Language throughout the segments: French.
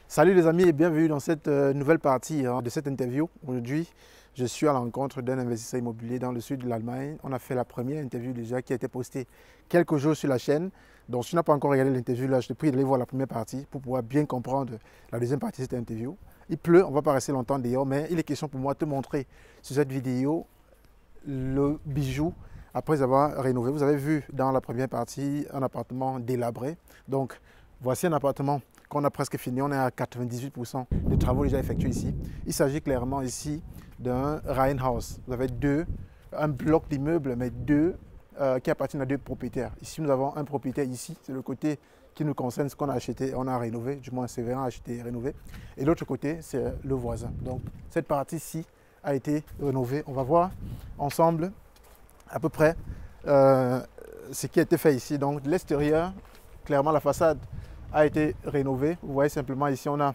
Salut les amis et bienvenue dans cette nouvelle partie de cette interview. Aujourd'hui, je suis à la rencontre d'un investisseur immobilier dans le sud de l'Allemagne. On a fait la première interview déjà qui a été postée quelques jours sur la chaîne. Donc si tu n'as pas encore regardé l'interview, là, je te prie d'aller voir la première partie pour pouvoir bien comprendre la deuxième partie de cette interview. Il pleut, on ne va pas rester longtemps dehors, mais il est question pour moi de te montrer sur cette vidéo le bijou après avoir rénové. Vous avez vu dans la première partie un appartement délabré. Donc voici un appartement qu'on a presque fini. On est à 98% des travaux déjà effectués ici. Il s'agit clairement ici d'un Reihenhaus. Vous avez un bloc d'immeubles, mais qui appartiennent à deux propriétaires. Ici, nous avons un propriétaire ici, c'est le côté qui nous concerne, ce qu'on a acheté, on a rénové, du moins Séverin a acheté et rénové. Et l'autre côté, c'est le voisin. Donc cette partie-ci a été rénovée. On va voir ensemble à peu près ce qui a été fait ici. Donc de l'extérieur, clairement la façade a été rénovée. Vous voyez simplement ici, on a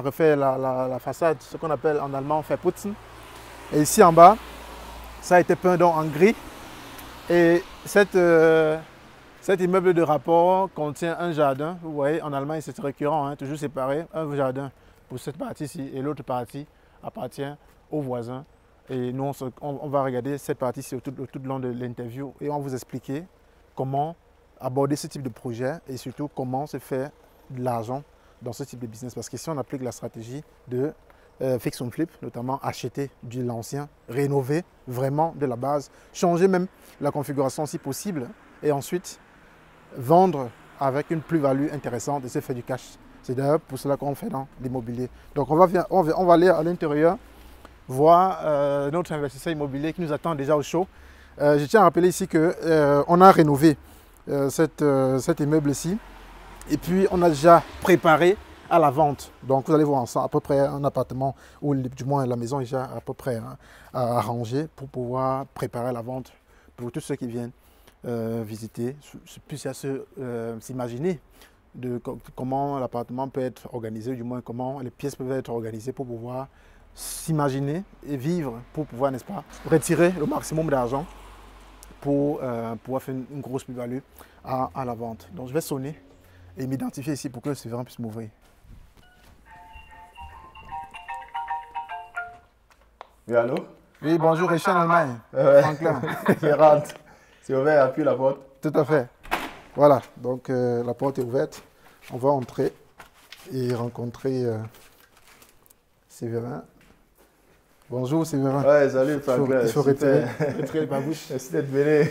refait la façade, ce qu'on appelle en allemand verputzen. Et ici en bas, ça a été peint donc en gris. Et cet immeuble de rapport contient un jardin. Vous voyez, en Allemagne, c'est récurrent, hein, toujours séparé. Un jardin pour cette partie-ci et l'autre partie appartient aux voisins. Et nous, on va regarder cette partie-ci tout le long de l'interview et on va vous expliquer comment aborder ce type de projet et surtout comment se faire de l'argent dans ce type de business. Parce qu'ici, on applique la stratégie de fix and flip, notamment acheter de l'ancien, rénover vraiment de la base, changer même la configuration si possible et ensuite vendre avec une plus-value intéressante et se faire du cash. C'est d'ailleurs pour cela qu'on fait dans l'immobilier. Donc on va aller à l'intérieur voir notre investisseur immobilier qui nous attend déjà au show. Je tiens à rappeler ici qu'on a rénové cet immeuble ici et puis on a déjà préparé à la vente. Donc vous allez voir ensemble à peu près un appartement ou du moins la maison est déjà à peu près arrangée pour pouvoir préparer la vente pour tous ceux qui viennent visiter, puissent s'imaginer de comment l'appartement peut être organisé, du moins comment les pièces peuvent être organisées pour pouvoir s'imaginer et vivre pour pouvoir, n'est-ce pas, retirer le maximum d'argent pour pouvoir faire une grosse plus-value à la vente. Donc je vais sonner et m'identifier ici pour que le Séverin puisse m'ouvrir. Oui, allô? Oui, bonjour, Richard Allemagne. Franklin. C'est rentre. C'est ouvert, appuie la porte. Tout à fait. Voilà, donc la porte est ouverte. On va entrer et rencontrer Séverin. Bonjour Séverin. Ouais, salut Franklin. Il faut retirer ma bouche. Merci d'être venu.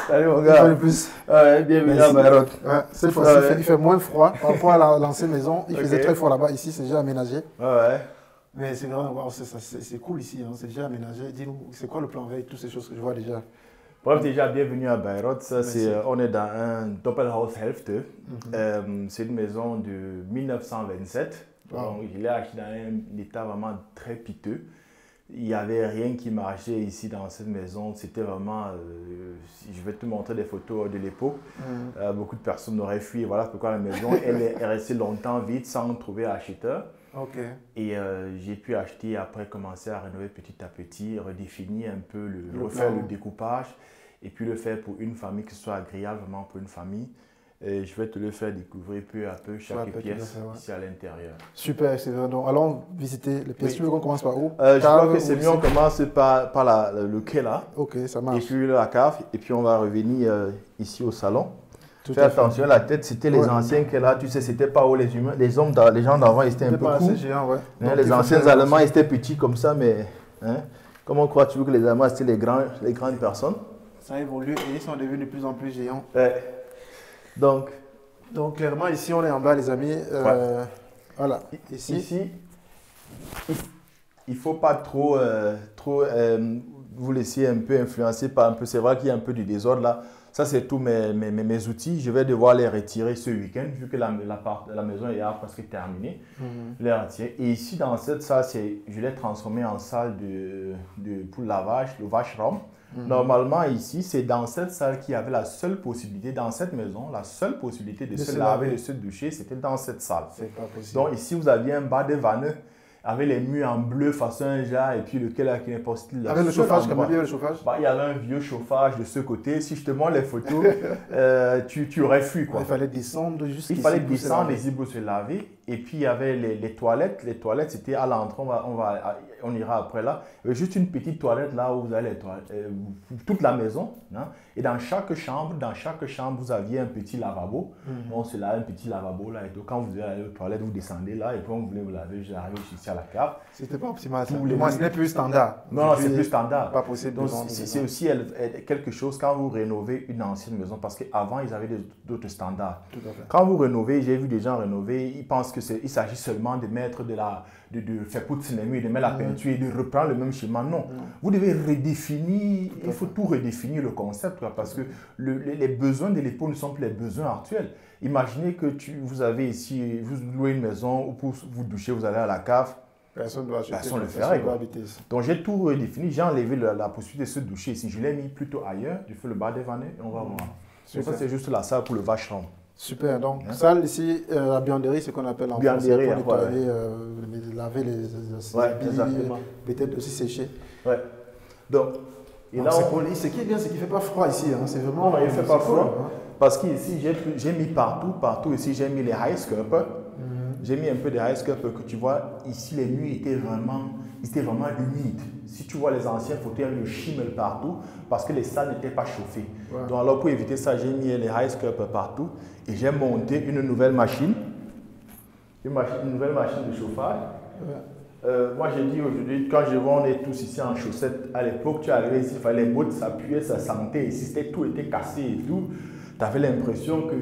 Salut mon gars. Plus. Ouais, bienvenue à Bayreuth. Ouais, cette fois-ci, il fait moins froid par rapport à l'ancienne maison. Il faisait très froid là-bas. Ici, c'est déjà aménagé. Ouais. Mais c'est vraiment, wow, c'est cool ici. Hein, c'est déjà aménagé. Dis-nous, c'est quoi le plan avec toutes ces choses que je vois déjà? Bref, déjà, bienvenue à Bayreuth. On est dans un Doppelhaushälfte. C'est une maison de 1927. Wow. Donc, il est acheté dans un état vraiment très piteux. Il n'y avait rien qui marchait ici dans cette maison. C'était vraiment, je vais te montrer des photos de l'époque. Beaucoup de personnes auraient fui. Voilà pourquoi la maison elle est restée longtemps vide sans trouver acheteur. Okay. Et j'ai pu acheter, après commencer à rénover petit à petit, redéfinir un peu, refaire le découpage et puis le faire pour une famille, que ce soit agréable vraiment pour une famille. Et je vais te le faire découvrir peu à peu chaque pièce ici à l'intérieur. Super, c'est vrai. Donc allons visiter les pièces. Oui. Tu veux qu'on commence par où? Je crois que c'est mieux, on commence par le quai là. Ok, ça marche. Et puis la cave, et puis on va revenir ici au salon. Fais attention, la tête, c'était les anciens quais là, tu sais, c'était pas où les gens d'avant, ils étaient un peu courts. Les anciens Allemands, ils étaient petits comme ça, mais comment crois-tu que les Allemands, c'était les grandes personnes? Ça a évolué et ils sont devenus de plus en plus géants. Donc clairement, ici, on est en bas, les amis. Voilà. Ici, il ne faut pas trop vous laisser un peu influencer par un peu. C'est vrai qu'il y a un peu du désordre là. Ça, c'est tous mes outils. Je vais devoir les retirer ce week-end, vu que la maison est presque terminée. Les retirer. Et ici, dans cette salle, je l'ai transformé en salle pour lavage, le washroom. Normalement, ici, c'est dans cette salle qu'il y avait la seule possibilité, dans cette maison, la seule possibilité de se laver, de se doucher, c'était dans cette salle. C'est pas possible. Donc ici, vous aviez un bas de vanneux avec les murs en bleu façon un genre et puis lequel qui n'est pas style. Avec le chauffage, comment il y avait le chauffage? Il y avait un vieux chauffage de ce côté. Si je te montre les photos, tu aurais fui quoi. Il fallait descendre juste ici. Il fallait descendre ici pour se laver. Et puis, il y avait les toilettes. Les toilettes, c'était à l'entrée, on ira après là. Il y avait juste une petite toilette là où vous avez les toilettes, toute la maison. Hein. Et dans chaque chambre, vous aviez un petit lavabo. Donc, c'est là un petit lavabo là. Et donc, quand vous allez aux toilettes, vous descendez là. Et quand vous voulez vous laver, vous arrivez ici à la cave. C'était pas optimal. Moi, ce n'est plus standard. Non, c'est plus standard. Pas possible. Donc, c'est aussi quelque chose quand vous rénovez une ancienne maison. Parce qu'avant, ils avaient d'autres standards. Tout à fait. Quand vous rénovez, j'ai vu des gens rénover, ils pensent qu'il s'agit seulement de mettre de faire poudre sur les murs, de mettre la peinture et de reprendre le même schéma. Non. Vous devez redéfinir, il faut tout redéfinir le concept parce que les besoins de l'époque ne sont plus les besoins actuels. Imaginez que vous avez ici, vous louez une maison où pour vous doucher, vous allez à la cave. Personne ne le ferait. Donc j'ai tout redéfini, j'ai enlevé la possibilité de se doucher ici. Je l'ai mis plutôt ailleurs, je fais le bas des vannes et on va voir. Donc ça c'est juste la salle pour le vacheron. Super, donc salle ici, la bianderie, c'est ce qu'on appelle en français pour nettoyer, laver les habits, peut-être aussi sécher. Ouais. Donc, ce qui est bien, c'est qu'il ne fait pas froid ici. Hein. C'est vraiment. Non, il ne fait pas froid. Hein. Parce qu'ici, j'ai mis partout ici, j'ai mis les high scuppers. J'ai mis un peu de high scuppers que tu vois. Ici, les murs étaient vraiment humides. Si tu vois les anciennes photos, il y a le schimmel partout parce que les salles n'étaient pas chauffées. Ouais. Donc, alors pour éviter ça, j'ai mis les high scuppers partout et j'ai monté une nouvelle machine. Une nouvelle machine de chauffage. Ouais. Moi, j'ai dit aujourd'hui, quand je vois, on est tous ici en chaussettes. À l'époque, tu arrivais ici, il fallait les bottes s'appuyer, ça sentait. Ici, tout était cassé et tout. Tu avais l'impression que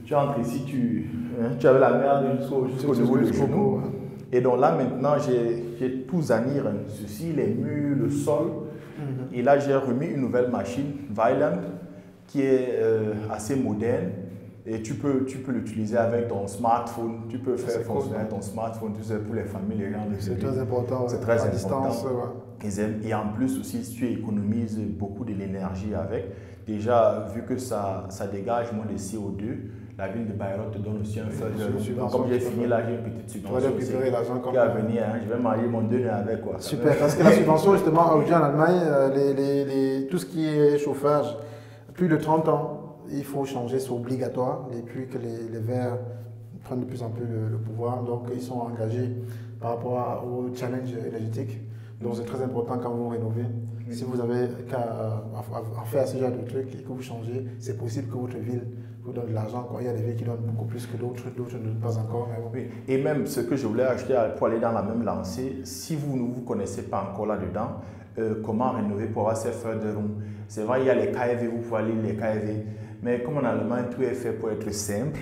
tu entres ici, tu avais la merde jusqu'au niveau du genou. Et donc là, maintenant, j'ai tout zanir, ceci, les murs, le sol. Et là, j'ai remis une nouvelle machine, Violent, qui est assez moderne. Et tu peux l'utiliser avec ton smartphone. Tu peux faire fonctionner ton smartphone, tu sais, pour les familles, les gens. C'est très important. C'est très important. Distance, ouais. Et en plus aussi, si tu économises beaucoup de l'énergie avec, déjà, vu que ça dégage moins de CO2, la ville de Bayreuth te donne aussi un feu de. Comme j'ai fini là, j'ai une petite subvention. Tu vas récupérer l'argent qui va venir, hein, je vais manger mon dîner avec quoi. Super, parce que la subvention, justement, aujourd'hui en Allemagne, tout ce qui est chauffage, plus de 30 ans, il faut changer, c'est obligatoire. Et puis que les Verts prennent de plus en plus le pouvoir, donc ils sont engagés par rapport au challenge énergétique. Donc c'est très important quand vous rénovez. Si vous avez qu'à faire ce genre de trucs et que vous changez, c'est possible que votre ville vous donne de l'argent. Il y a des villes qui donnent beaucoup plus que d'autres ne donnent pas encore. Mais bon. Oui. Et même ce que je voulais ajouter pour aller dans la même lancée, si vous ne vous connaissez pas encore là-dedans, comment rénover pour avoir ces feux de roue. C'est vrai, il y a les KfW, vous pouvez aller les KfW. Mais comme en Allemagne, tout est fait pour être simple,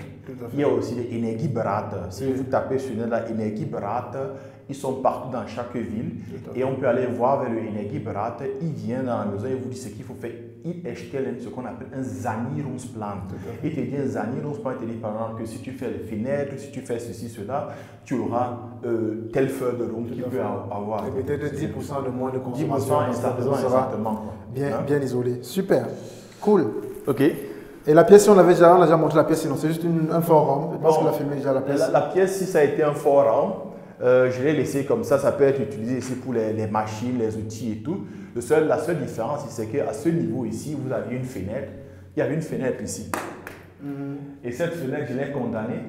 il y a aussi les Energieberater. Si vous tapez sur le net, Energieberater, ils sont partout dans chaque ville. Et on peut aller voir vers le Energieberater. Il vient dans la maison et vous dit ce qu'il faut faire. Il erstellen ce qu'on appelle un Sanierungsplan. Il te dit un Sanierungsplan, il te dit par exemple que si tu fais les fenêtres, si tu fais ceci, cela, tu auras tel feu de room qui peut avoir. Et peut-être 10% de moins de consommation. 10% exactement. Bien isolé. Super. Cool. OK. Et la pièce, on a déjà montré la pièce, sinon c'est juste un forum. Je pense que la filmé déjà la pièce. La pièce, si ça a été un forum, je l'ai laissé comme ça peut être utilisé ici pour les machines, les outils et tout. La seule différence, c'est qu'à ce niveau ici, vous aviez une fenêtre. Il y avait une fenêtre ici. Et cette fenêtre, je l'ai condamnée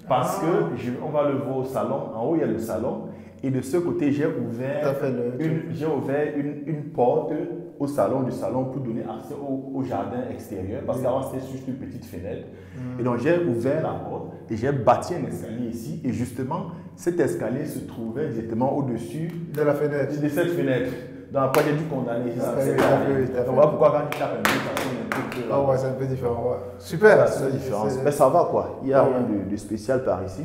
parce que on va le voir au salon. En haut, il y a le salon. Et de ce côté, j'ai ouvert une porte au salon du salon pour donner accès au jardin extérieur. Parce qu'avant, c'était juste une petite fenêtre. Et donc, j'ai ouvert la porte et j'ai bâti un escalier ici. Et justement, cet escalier se trouvait directement au-dessus de la fenêtre. De cette fenêtre. Donc, après, j'ai dû condamner. Donc, voilà pourquoi quand tu tapes un peu, ça sonne un peu. Ah ouais, c'est un peu différent. Ouais. Super. C'est la différence. Mais ça va quoi. Il n'y a rien de spécial par ici.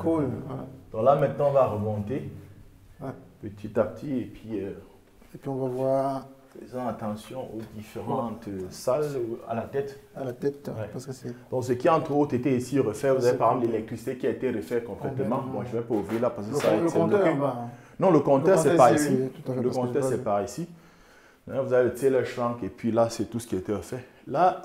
Cool. Donc là, maintenant, on va remonter petit à petit et puis on va voir. Faisons attention aux différentes salles à la tête. À la tête, parce que c'est. Donc, ce qui entre autres était ici refait, vous avez par exemple l'électricité qui a été refait complètement. Bon, je ne vais pas ouvrir là parce que ça a été bloqué. Non, le compteur, c'est par ici. Le compteur, c'est par ici. Là, vous avez le Tellerschrank et puis là, c'est tout ce qui a été refait. Là,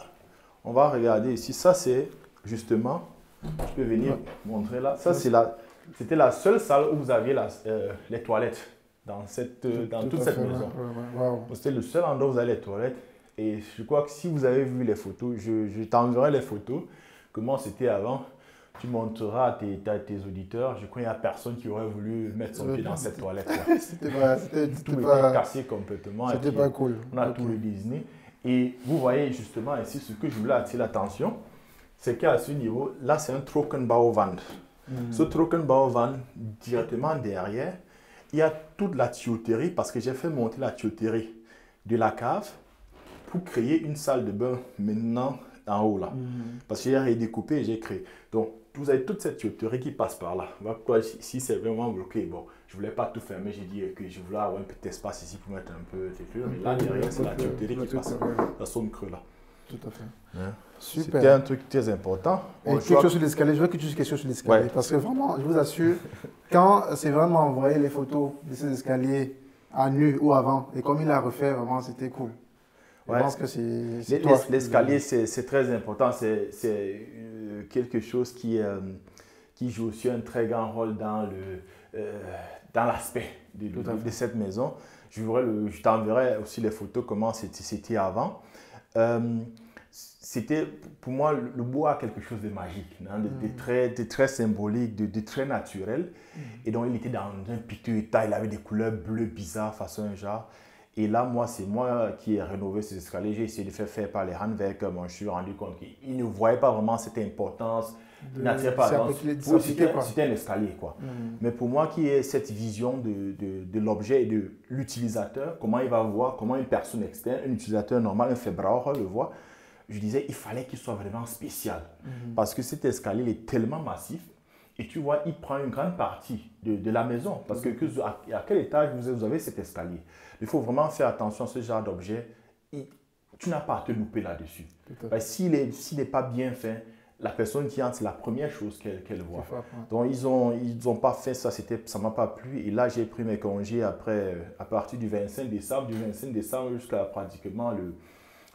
on va regarder ici. Ça, c'est justement, je peux venir montrer là. Ça, c'était la seule salle où vous aviez les toilettes dans toute cette maison. C'était le seul endroit où vous avez les toilettes. Et je crois que si vous avez vu les photos, je t'enverrai les photos, comment c'était avant. tu montreras à tes auditeurs, je crois qu'il n'y a personne qui aurait voulu mettre son pied dans cette toilette. Tout était cassé complètement. C'était pas cool. On a tout le Disney. Et vous voyez justement ici, ce que je voulais attirer l'attention, c'est qu'à ce niveau, là c'est un Trockenbauwand. Ce Trockenbauwand, directement derrière, il y a toute la tuyauterie, parce que j'ai fait monter la tuyauterie de la cave pour créer une salle de bain maintenant en haut là. Parce que j'ai redécoupé et j'ai créé. Donc, vous avez toute cette tuyauterie qui passe par là. Si c'est vraiment bloqué, bon, je ne voulais pas tout fermer, j'ai dit que je voulais avoir un petit espace ici pour mettre un peu de fur. Mais là, derrière, c'est la tuyauterie qui passe. Ça sonne creux là. Tout à fait. Hein? Super. C'était un truc très important. Et quelque chose sur l'escalier, je veux que tu dises quelque chose sur l'escalier. Parce que vraiment, je vous assure, quand c'est vraiment envoyé les photos de ces escaliers à nu ou avant, et comme il a refait, vraiment, c'était cool. Je pense que c'est l'escalier, c'est très important. C'est quelque chose qui joue aussi un très grand rôle dans l'aspect de cette maison. Je t'enverrai aussi les photos, comment c'était avant. C'était pour moi, le bois a quelque chose de magique, hein, de très symbolique, de très naturel. Et donc, il était dans un piteux état, il avait des couleurs bleues bizarres, façon un genre. Et là, c'est moi qui ai rénové ces escaliers. J'ai essayé de faire par les handwerkers. Je me suis rendu compte qu'ils ne voyaient pas vraiment cette importance. C'était un escalier, quoi. Mais pour moi, qui est cette vision de l'objet et de l'utilisateur, comment il va voir, comment une personne externe, un utilisateur normal, un fébrauer le voit, je disais, il fallait qu'il soit vraiment spécial. Parce que cet escalier il est tellement massif. Et tu vois, il prend une grande partie de la maison. Parce que à quel étage vous avez cet escalier? Il faut vraiment faire attention à ce genre d'objet. Tu n'as pas à te louper là-dessus. S'il n'est pas bien fait, la personne qui entre, c'est la première chose qu'elle voit. Donc, ils ont pas fait ça, ça ne m'a pas plu. Et là, j'ai pris mes congés après, à partir du 25 décembre. Du 25 décembre jusqu'à pratiquement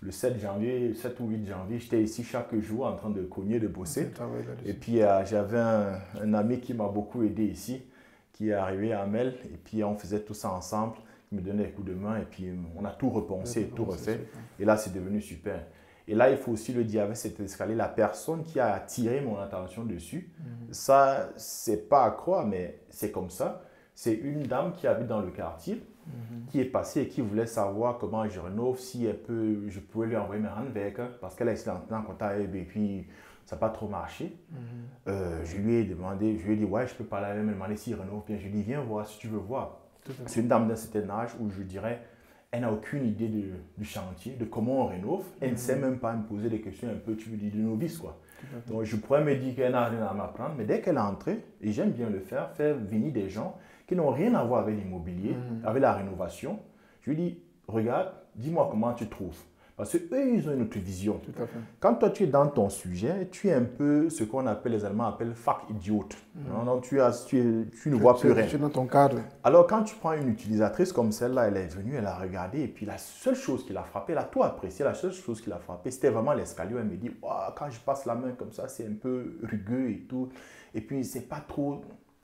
le 7 janvier, 7 ou 8 janvier, j'étais ici chaque jour en train de cogner, de bosser. Et puis, j'avais un ami qui m'a beaucoup aidé ici, qui est arrivé à Amel. Et puis, on faisait tout ça ensemble. Il me donnait des coups de main. Et puis, on a tout repensé et tout refait. Et là, c'est devenu super. Et là, il faut aussi le dire avec cet escalier, la personne qui a attiré mon attention dessus, ça, c'est pas à croire, mais c'est comme ça. C'est une dame qui habite dans le quartier, qui est passée et qui voulait savoir comment je rénove, si je pouvais lui envoyer mes handwerker, parce qu'elle a essayé d'entrer en contact avec et puis ça n'a pas trop marché. Je lui ai dit, ouais, je peux parler avec elle, me demander s'il rénove bien. Je lui ai dit, viens voir si tu veux voir. C'est une dame d'un certain âge où je dirais, elle n'a aucune idée du chantier, de comment on rénove. Elle ne sait même pas me poser des questions un peu, tu veux dire, de novice, quoi. Donc, je pourrais me dire qu'elle n'a rien à m'apprendre, mais dès qu'elle est entrée, et j'aime bien le faire venir des gens qui n'ont rien à voir avec l'immobilier, avec la rénovation, je lui dis, regarde, dis-moi comment tu trouves. Parce qu'eux, ils ont une autre vision. Tout à fait. Quand toi, tu es dans ton sujet, tu es un peu ce qu'on appelle, les Allemands appellent Fachidiot. Donc, tu ne vois plus rien. Tu es dans ton cadre. Alors, quand tu prends une utilisatrice comme celle-là, elle est venue, elle a regardé, et puis la seule chose qui l'a frappée, elle a tout apprécié, la seule chose qui l'a frappée, c'était vraiment l'escalier. Elle me dit, oh, quand je passe la main comme ça, c'est un peu rugueux et tout. Et puis, c'est pas trop...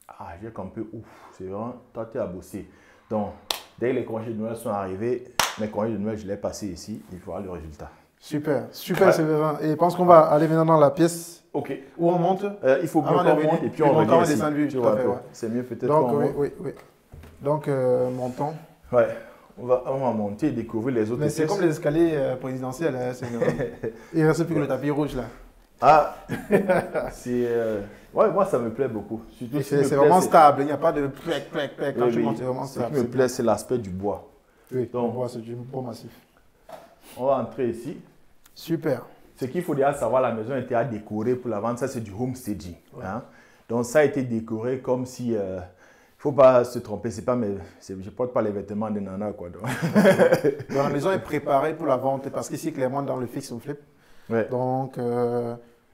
Ah, j'ai un peu, ouf, c'est vraiment, toi, tu as bossé. Donc, dès que les congés de Noël sont arrivés, mes congés de Noël, je l'ai passé ici, il faut voir le résultat. Super, super, Séverin. Et je pense qu'on va aller maintenant dans la pièce où on monte. Il faut bien qu'on monte et puis on revient ici. C'est mieux peut-être qu'on monte. Oui. Donc, montons. Ouais, on va monter et découvrir les autres pièces. Mais c'est comme les escaliers présidentiels, hein, il ne reste plus que le tapis rouge là. Ah, ouais, moi ça me plaît beaucoup. C'est vraiment stable, il n'y a pas de plec quand tu montes, c'est vraiment stable. Ce qui me plaît, c'est l'aspect du bois. Oui, donc, le bois, c'est du bois massif. On va entrer ici. Super. Ce qu'il faut déjà savoir, la maison était à décorer pour la vente, ça c'est du homestaging. Ouais. Hein? Donc ça a été décoré comme si... Il ne faut pas se tromper, je ne porte pas les vêtements de nana. Quoi, donc. Donc, la maison est préparée pour la vente parce qu'ici, clairement, dans le fix on flip. Ouais. Donc,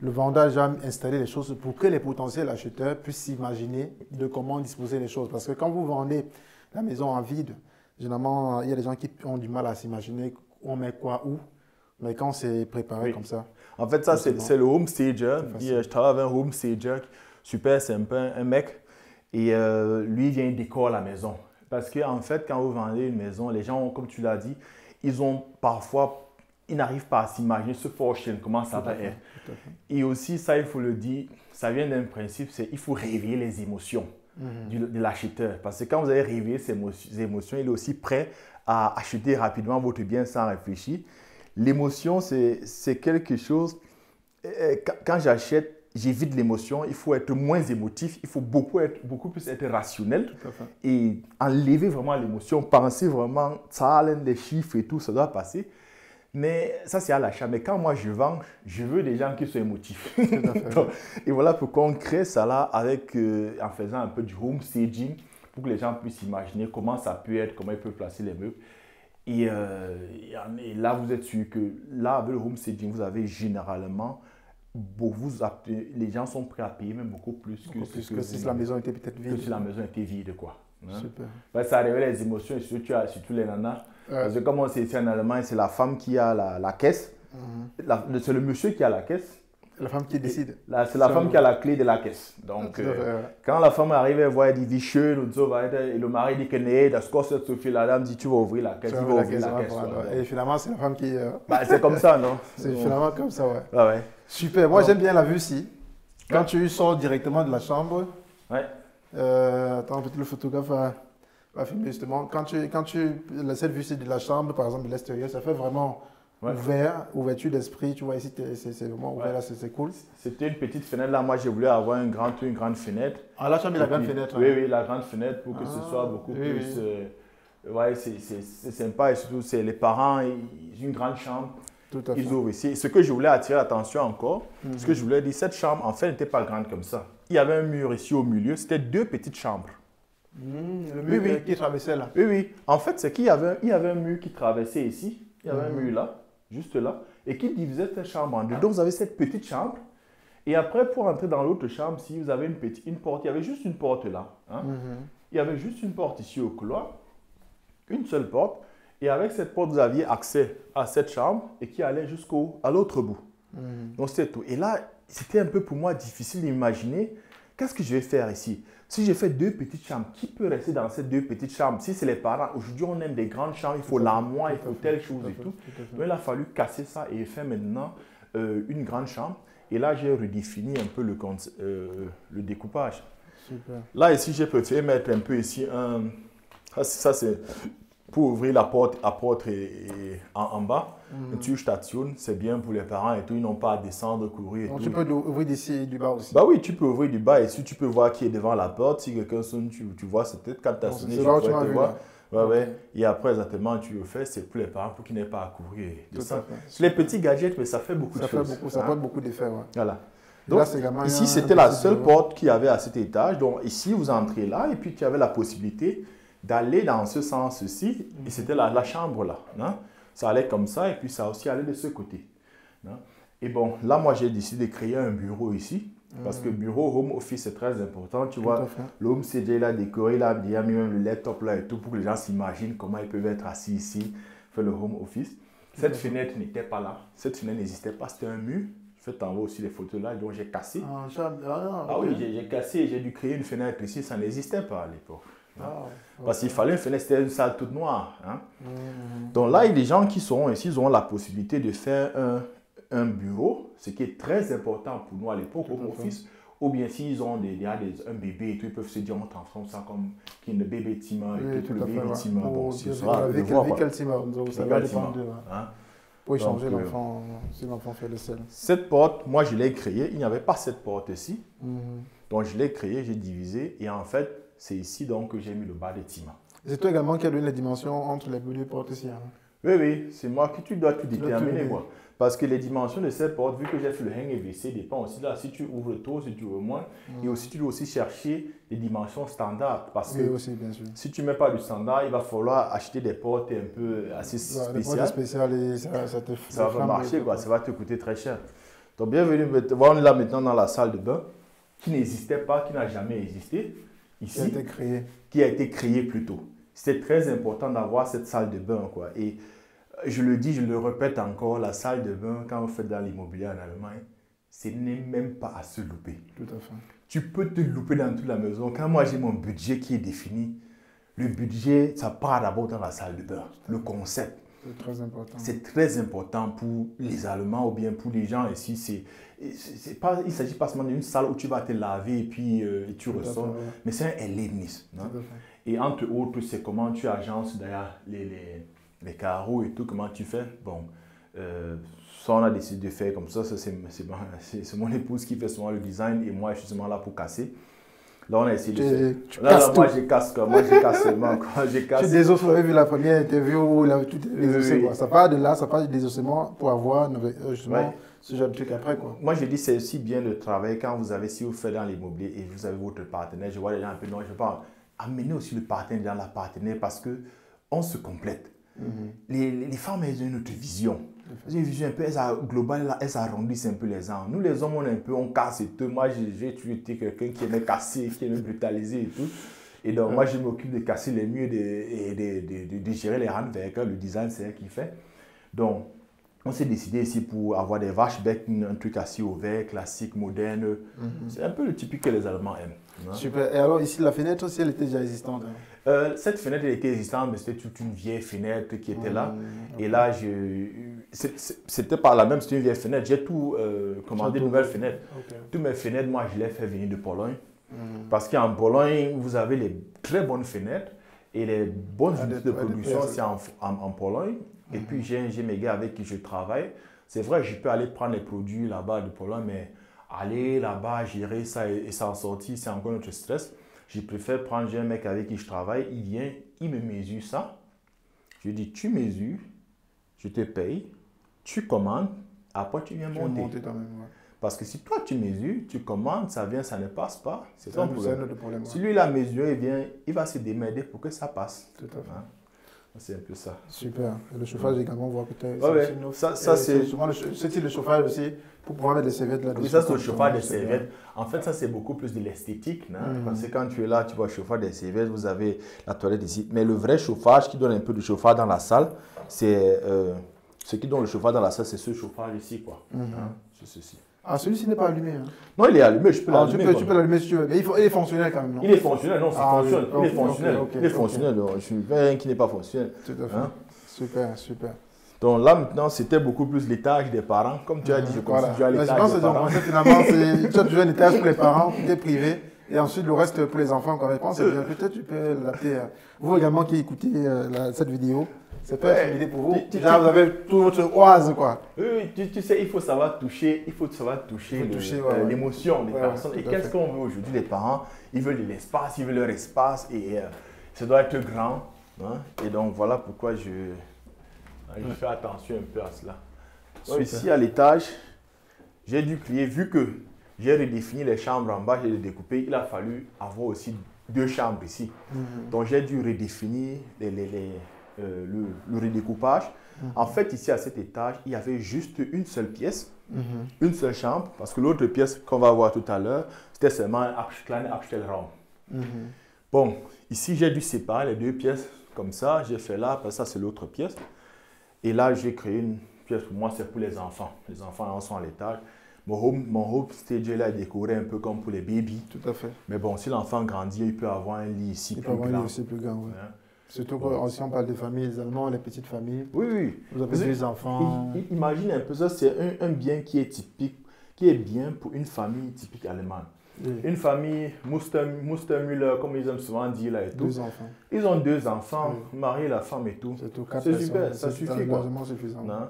le vendeur a déjà installé les choses pour que les potentiels acheteurs puissent s'imaginer de comment disposer les choses. Parce que quand vous vendez la maison en vide, généralement, il y a des gens qui ont du mal à s'imaginer on met quoi où. Mais quand c'est préparé comme ça. En fait, ça, c'est le homestager. Je travaille avec un homestager super sympa, un mec. Et lui, il vient décorer la maison. Parce qu'en fait, quand vous vendez une maison, les gens, comme tu l'as dit, ils ont parfois ils n'arrivent pas à s'imaginer ce fortune, comment ça va être. Et aussi, ça, il faut le dire, ça vient d'un principe, c'est il faut réveiller les émotions de l'acheteur. Parce que quand vous avez réveillé ces émotions, il est aussi prêt à acheter rapidement votre bien sans réfléchir. L'émotion, c'est quelque chose, quand j'achète, j'évite l'émotion, il faut être moins émotif, il faut beaucoup plus être rationnel et enlever vraiment l'émotion, penser vraiment, ça a des chiffres et tout, ça doit passer. Mais ça, c'est à l'achat. Mais quand moi je vends, je veux des gens qui sont émotifs. Donc, et voilà pourquoi on crée ça là avec, en faisant un peu du home staging pour que les gens puissent imaginer comment ça peut être, comment ils peuvent placer les meubles. Et là, vous êtes sûr que là, avec le home staging, vous avez généralement, les gens sont prêts à payer même beaucoup plus que si la maison était peut-être vide. Que si la maison était vide, quoi. Hein? Super. Ben, ça révèle les émotions et surtout les nanas. Parce que comme on sait ici en Allemagne, c'est la femme qui a la caisse. C'est le monsieur qui a la caisse. La femme qui décide. C'est la femme qui a la clé de la caisse. Donc, quand la femme arrive, elle voit, elle dit, wie schön und so weiter. Et le mari dit que nee, das kostet so viel. La dame dit, tu vas ouvrir la caisse. Il va ouvrir la caisse. Et finalement, c'est la femme qui. C'est comme ça, non? C'est finalement comme ça, ouais. Ouais. Super. Moi, j'aime bien la vue-ci. Quand tu sors directement de la chambre. Ouais. Attends, peut-être le photographe va filmer justement. Quand tu cette vue-ci de la chambre, par exemple, de l'extérieur, ça fait vraiment ouverture d'esprit. Tu vois, ici, c'est vraiment ouvert, là, c'est cool. C'était une petite fenêtre. Là, moi, j'ai voulu avoir une grande fenêtre. Ah, là, tu as mis la grande fenêtre. Oui, la grande fenêtre pour que ce soit beaucoup plus... ouais, c'est sympa. Et surtout, c'est les parents, ils ont une grande chambre. Tout à fait. Ils ouvrent ici. Ce que je voulais attirer l'attention encore, ce que je voulais dire, cette chambre, en fait, n'était pas grande comme ça. Il y avait un mur ici au milieu. C'était 2 petites chambres. Le mur qui traversait là. Oui. En fait, c'est qu'il y avait un mur qui traversait ici. Il y avait un mur là, juste là, et qui divisait cette chambre en deux. Donc, vous avez cette petite chambre. Et après, pour entrer dans l'autre chambre, si vous avez une porte, il y avait juste une porte là. Hein? Il y avait juste une porte ici au couloir. Une seule porte. Et avec cette porte, vous aviez accès à cette chambre et qui allait à l'autre bout. Donc, c'était tout. Et là, c'était un peu pour moi difficile d'imaginer qu'est-ce que je vais faire ici. Si j'ai fait 2 petites chambres, qui peut rester dans ces 2 petites chambres? Si c'est les parents, aujourd'hui on aime des grandes chambres, il faut l'armoire, il faut telle chose et tout. Donc il a fallu casser ça et faire maintenant une grande chambre. Et là j'ai redéfini un peu le découpage. Super. Là ici j'ai préféré mettre un peu ici ça c'est pour ouvrir la porte en bas. Tu stationnes, c'est bien pour les parents et tout, ils n'ont pas à descendre, courir et donc tout. tu peux ouvrir d'ici et du bas aussi. Bah oui, tu peux ouvrir du bas et si tu peux voir qui est devant la porte, si quelqu'un sonne, tu vois, c'est peut-être quand tu as sonné, c'est là où tu m'as vu là. Ouais. Et après, exactement, tu le fais, c'est pour les parents pour qu'ils n'aient pas à courir. Tout à fait. C'est les petits gadgets, mais ça fait beaucoup de choses. Ça porte beaucoup d'effets, ouais. Voilà. Donc, là, ici, c'était la seule porte qu'il y avait à cet étage. Donc, ici, vous entrez là et puis tu avais la possibilité d'aller dans ce sens-ci. Et c'était la chambre là. Hein? Ça allait comme ça et puis ça aussi allait de ce côté. Hein? Et bon, là, moi, j'ai décidé de créer un bureau ici. Parce que bureau, home office, c'est très important. Tu vois, le home CJ, il a décoré, il a mis même le laptop là et tout pour que les gens s'imaginent comment ils peuvent être assis ici, faire le home office. Cette fenêtre n'était pas là. Cette fenêtre n'existait pas. C'était un mur. Je vais t'envoyer aussi les photos là, donc j'ai cassé. Oui, j'ai cassé et j'ai dû créer une fenêtre ici. Ça n'existait pas à l'époque. Parce qu'il fallait une fenêtre, c'était une salle toute noire. Hein. Donc là, il y a des gens qui seront ici, ils auront la possibilité de faire un bureau, ce qui est très important pour nous à l'époque, home office, ou bien s'ils ont un bébé et tout, ils peuvent se dire, on transforme ça comme qui est le bébé Tima et tout, le bébé Tima. Bon, c'est ça. Avec quel Tima, ça va dépendre de... Pour échanger l'enfant, si l'enfant fait le sel. Cette porte, moi je l'ai créée, il n'y avait pas cette porte-ci. Donc je l'ai créée, j'ai divisé, et en fait, c'est ici donc que j'ai mis le bas de Tima. C'est toi également qui as donné les dimensions entre les deux portes ici. Hein? Oui, c'est moi qui tu dois tout déterminer, moi. Parce que les dimensions de cette porte, vu que j'ai fait le hang EVC, dépend aussi là, si tu ouvres le tour, si tu ouvres moins. Et aussi, tu dois aussi chercher les dimensions standards. Parce que aussi, bien sûr. Si tu ne mets pas du standard, il va falloir acheter des portes un peu assez spéciales. Des portes spéciales, ça va pas marcher, quoi. Ça va te coûter très cher. Donc, bienvenue, on est là maintenant dans la salle de bain qui n'existait pas, qui n'a jamais existé. Ici, qui a été créée plus tôt. C'est très important d'avoir cette salle de bain, quoi. Et je le dis, je le répète encore, la salle de bain, quand vous faites dans l'immobilier en Allemagne, ce n'est même pas à se louper. Tout à fait. Tu peux te louper dans toute la maison. Quand moi j'ai mon budget qui est défini, le budget, ça part d'abord dans la salle de bain, le concept. C'est très important. C'est très important pour les Allemands ou bien pour les gens ici. Il ne s'agit pas seulement d'une salle où tu vas te laver et puis tu ressors, mais c'est un Erlebnis. Hein? Et entre autres, c'est comment tu agences d'ailleurs les carreaux et tout, comment tu fais. Bon, ça on a décidé de faire comme ça, c'est mon épouse qui fait souvent le design et moi je suis seulement là pour casser. Là, on a essayé de faire. Moi, je casse quoi. Moi, je casse seulement quoi. Je casse. Tu désossé, vous avez vu la première interview où il avait tout désossé. Ça part de là, ça part du désossement pour avoir justement ce genre de truc après. Quoi. Moi, je dis c'est aussi bien de travailler quand si vous faites dans l'immobilier et vous avez votre partenaire. Je vois les gens un peu, non, je ne veux pas amener aussi le partenaire dans la partenaire parce qu'on se complète. Les femmes, elles ont une autre vision. Une vision un peu globale, elles arrondissent un peu les angles. Nous, les hommes, on casse et tout. Moi, j'ai toujours été quelqu'un qui aimait casser, qui aimait brutaliser et tout. Et donc, moi, je m'occupe de casser les murs et de gérer les handwerks. Le design, c'est elle qui fait. Donc, on s'est décidé ici pour avoir des vaches bec, un truc assis ouvert, classique, moderne. C'est un peu le typique que les Allemands aiment. Hein? Super. Et alors, ici, la fenêtre aussi, elle était déjà existante. Cette fenêtre, elle était existante, mais c'était toute une vieille fenêtre qui était là. Et là, c'était par là même, c'était une vieille fenêtre. J'ai tout commandé, de nouvelles fenêtres. Toutes mes fenêtres, moi, je les fais venir de Pologne. Parce qu'en Pologne, vous avez les très bonnes fenêtres et les bonnes unités de production, c'est en Pologne. Et puis, j'ai mes gars avec qui je travaille. C'est vrai, je peux aller prendre les produits là-bas de Pologne, mais aller là-bas, gérer ça et s'en sortir, c'est encore notre stress. Je préfère prendre, j'ai un mec avec qui je travaille, il vient, il me mesure ça. Je dis, tu mesures, je te paye, tu commandes, après tu viens monter. Parce que si toi tu mesures, tu commandes, ça vient, ça ne passe pas, c'est ton problème. Si lui il a mesuré, il va se démerder pour que ça passe. Tout à fait. Hein? C'est un peu ça. Super. Et le chauffage également, on voit que ça c'est ce type de chauffage aussi, pour pouvoir mettre des serviettes là-dessus. Oui, ça c'est le chauffage des serviettes. En fait, ça c'est beaucoup plus de l'esthétique. Hein? Parce que quand tu es là, tu vois le chauffage des serviettes, vous avez la toilette ici. Mais le vrai chauffage qui donne un peu de chauffage dans la salle, c'est ce qui donne le chauffage dans la salle, c'est ce chauffage ici, quoi. Hein? C'est ceci. Ah, celui-ci n'est pas allumé. Hein. Non, il est allumé, je peux l'allumer. Tu peux l'allumer si tu veux. Mais il est fonctionnel quand même, non? Il est fonctionnel, non, fonctionne. Il est fonctionnel. Il est fonctionnel. Je suis un qui n'est pas fonctionnel. Tout à fait. Hein? Super, super. Donc là, maintenant, c'était beaucoup plus l'étage des parents. Comme tu as dit, je considère à l'étage des parents. Finalement, tu as toujours un étage pour les parents, tout est privé. Et ensuite, le reste pour les enfants. Je pense que peut-être tu peux l'adapter. Vous également qui écoutez cette vidéo, c'est pas une idée pour vous. Déjà, vous avez tout votre oise, quoi. Oui, tu sais, il faut savoir toucher l'émotion des personnes. Et qu'est-ce qu'on veut aujourd'hui, les parents? Ils veulent de l'espace, ils veulent leur espace et ça doit être grand. Hein? Et donc, voilà pourquoi je fais attention un peu à cela. Donc, ici, à l'étage, j'ai dû crier, vu que j'ai redéfini les chambres en bas, j'ai découpé, il a fallu avoir aussi 2 chambres ici. Donc, j'ai dû redéfinir le redécoupage. En fait, ici, à cet étage, il y avait juste une seule pièce, une seule chambre, parce que l'autre pièce qu'on va voir tout à l'heure, c'était seulement un klein Abstellraum. Bon, ici, j'ai dû séparer les 2 pièces comme ça. J'ai fait là, après ça, c'est l'autre pièce. Et là, j'ai créé une pièce pour moi, c'est pour les enfants. Les enfants sont à l'étage. Mon home stage là est décoré un peu comme pour les bébés. Tout à fait. Mais bon, si l'enfant grandit, il peut avoir un lit ici plus grand. Il peut avoir un lit ici plus grand, oui. Hein? Surtout quand si on parle de familles, les Allemands, les petites familles. Oui, oui. Vous avez des enfants. Imagine un peu ça, c'est un bien qui est typique, qui est bien pour une famille typique allemande. Oui. Une famille Mustermüller, comme ils aiment souvent dire là et tout. 2 enfants. Ils ont 2 enfants, mari, la femme et tout. C'est super, ça suffit quoi. Largement suffisant. Non?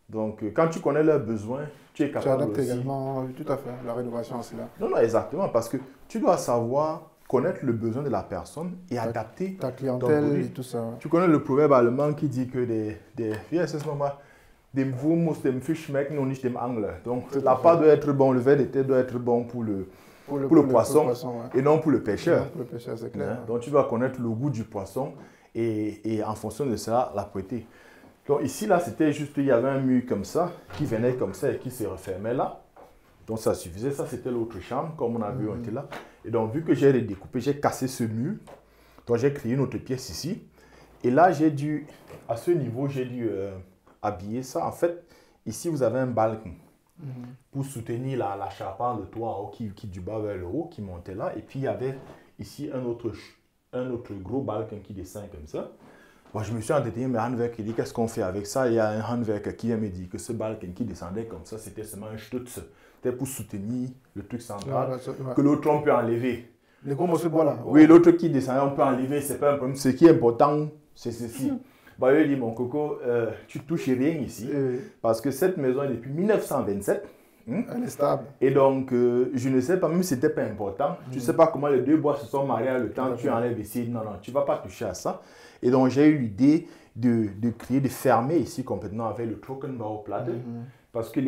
Donc, quand tu connais leurs besoins, tu es capable adaptes également, tout à fait, la rénovation c'est là. Non, exactement, parce que tu dois savoir connaître le besoin de la personne et adapter ta clientèle et tout ça. Ouais. Tu connais le proverbe allemand qui dit que dem Wurm muss dem Fisch schmecken und nicht dem Angler. Donc, la pâte doit être bonne, le verre de terre doit être bon pour le poisson, et non pour le pêcheur. Non, pour le pêcheur, c'est clair. Donc, tu dois connaître le goût du poisson et en fonction de cela, la prêter. Donc, ici, là, c'était juste, il y avait un mur comme ça, qui venait comme ça et qui se refermait là. Donc, ça suffisait. Ça, c'était l'autre chambre, comme on a vu, on était là. Et donc, vu que j'ai redécoupé, j'ai cassé ce mur. Donc, j'ai créé une autre pièce ici. Et là, à ce niveau, j'ai dû habiller ça. En fait, ici, vous avez un balcon pour soutenir la charpente de toit en haut qui du bas vers le haut, qui montait là. Et puis, il y avait ici un autre gros balcon qui descend comme ça. Bon, je me suis entretenu, mais handwerk, il dit qu'est-ce qu'on fait avec ça? Il y a un handwerk qui vient me dire que ce balken qui descendait comme ça, c'était seulement un stutz. C'était pour soutenir le truc central, que l'autre on peut enlever. Les gros morceaux de bois là. Oui, l'autre qui descendait, on peut enlever, c'est pas un problème. Ce qui est important, c'est ceci. Bah, il dit, mon coco, tu touches rien ici, parce que cette maison est depuis 1927. Elle est stable. Et donc, je ne sais pas, même si ce n'était pas important, tu ne sais pas comment les deux bois se sont mariés à le temps, tu enlèves ici, non, tu ne vas pas toucher à ça. Et donc, j'ai eu l'idée de créer, de fermer ici complètement avec le Trockenbauplatte. Parce que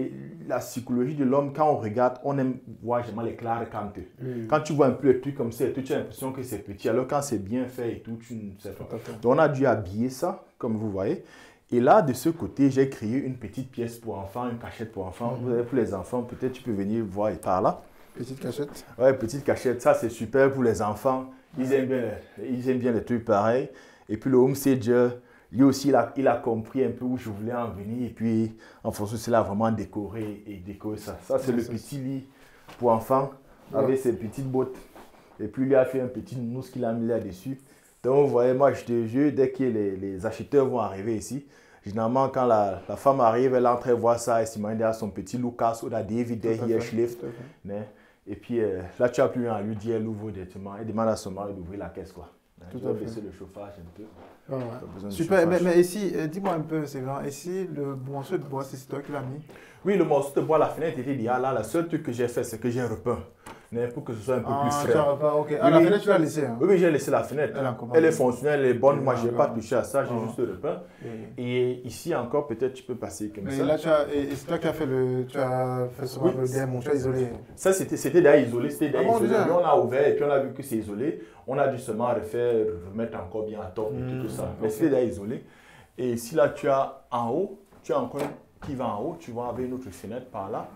la psychologie de l'homme, quand on regarde, on aime voir vraiment les clairs canteux. Quand tu vois un peu les trucs comme ça, tu as l'impression que c'est petit. Alors quand c'est bien fait et tout, tu ne sais pas. Donc on a dû habiller ça, comme vous voyez. Et là, de ce côté, j'ai créé une petite pièce pour enfants, une cachette pour enfants. Vous avez pour les enfants, peut-être tu peux venir voir par là. Petite cachette. Ouais, petite cachette. Ça, c'est super pour les enfants. Ils aiment bien les trucs pareils. Et puis le home stager, lui aussi, il a compris un peu où je voulais en venir. Et puis, en fonction de cela, vraiment décoré ça. Ça, c'est le petit lit pour enfants avec ses petites bottes. Et puis, lui a fait un petit nounours qu'il a mis là-dessus. Donc, vous voyez, moi, je te jure, dès que les acheteurs vont arriver ici, généralement, quand la femme arrive, elle entre voir ça, elle s'imagine à son petit Lucas ou la David, hier schläft. Et puis, là, tu n'as plus rien à lui dire, elle ouvre directement. Elle demande à son mari d'ouvrir la caisse, quoi. Tout je à vais fait. baisser le chauffage un peu. Super, mais ici, dis-moi un peu, c'est vrai, ici, le morceau de bois, c'est toi qui l'as mis? Oui, le morceau de bois, la fenêtre était déjà là. Le seul truc que j'ai fait, c'est que j'ai repeint. Pour que ce soit un peu plus frais. Ok. La fenêtre, tu l'as laissée, hein? Oui, j'ai laissé la fenêtre. Elle est fonctionnelle, elle est bonne. Moi, je n'ai pas touché à ça, j'ai juste repeint. Et ici encore, peut-être tu peux passer comme ça. Mais là, c'est toi qui as fait tu as fait ce démon, tu as isolé. Ça, c'était déjà isolé. On a ouvert et puis on a vu que c'est isolé. On a dû seulement remettre encore bien à top et tout ça. Mais c'était déjà isolé. Et ici, là, tu as en haut, tu as encore qui va en haut, tu vois, avec une autre fenêtre par là.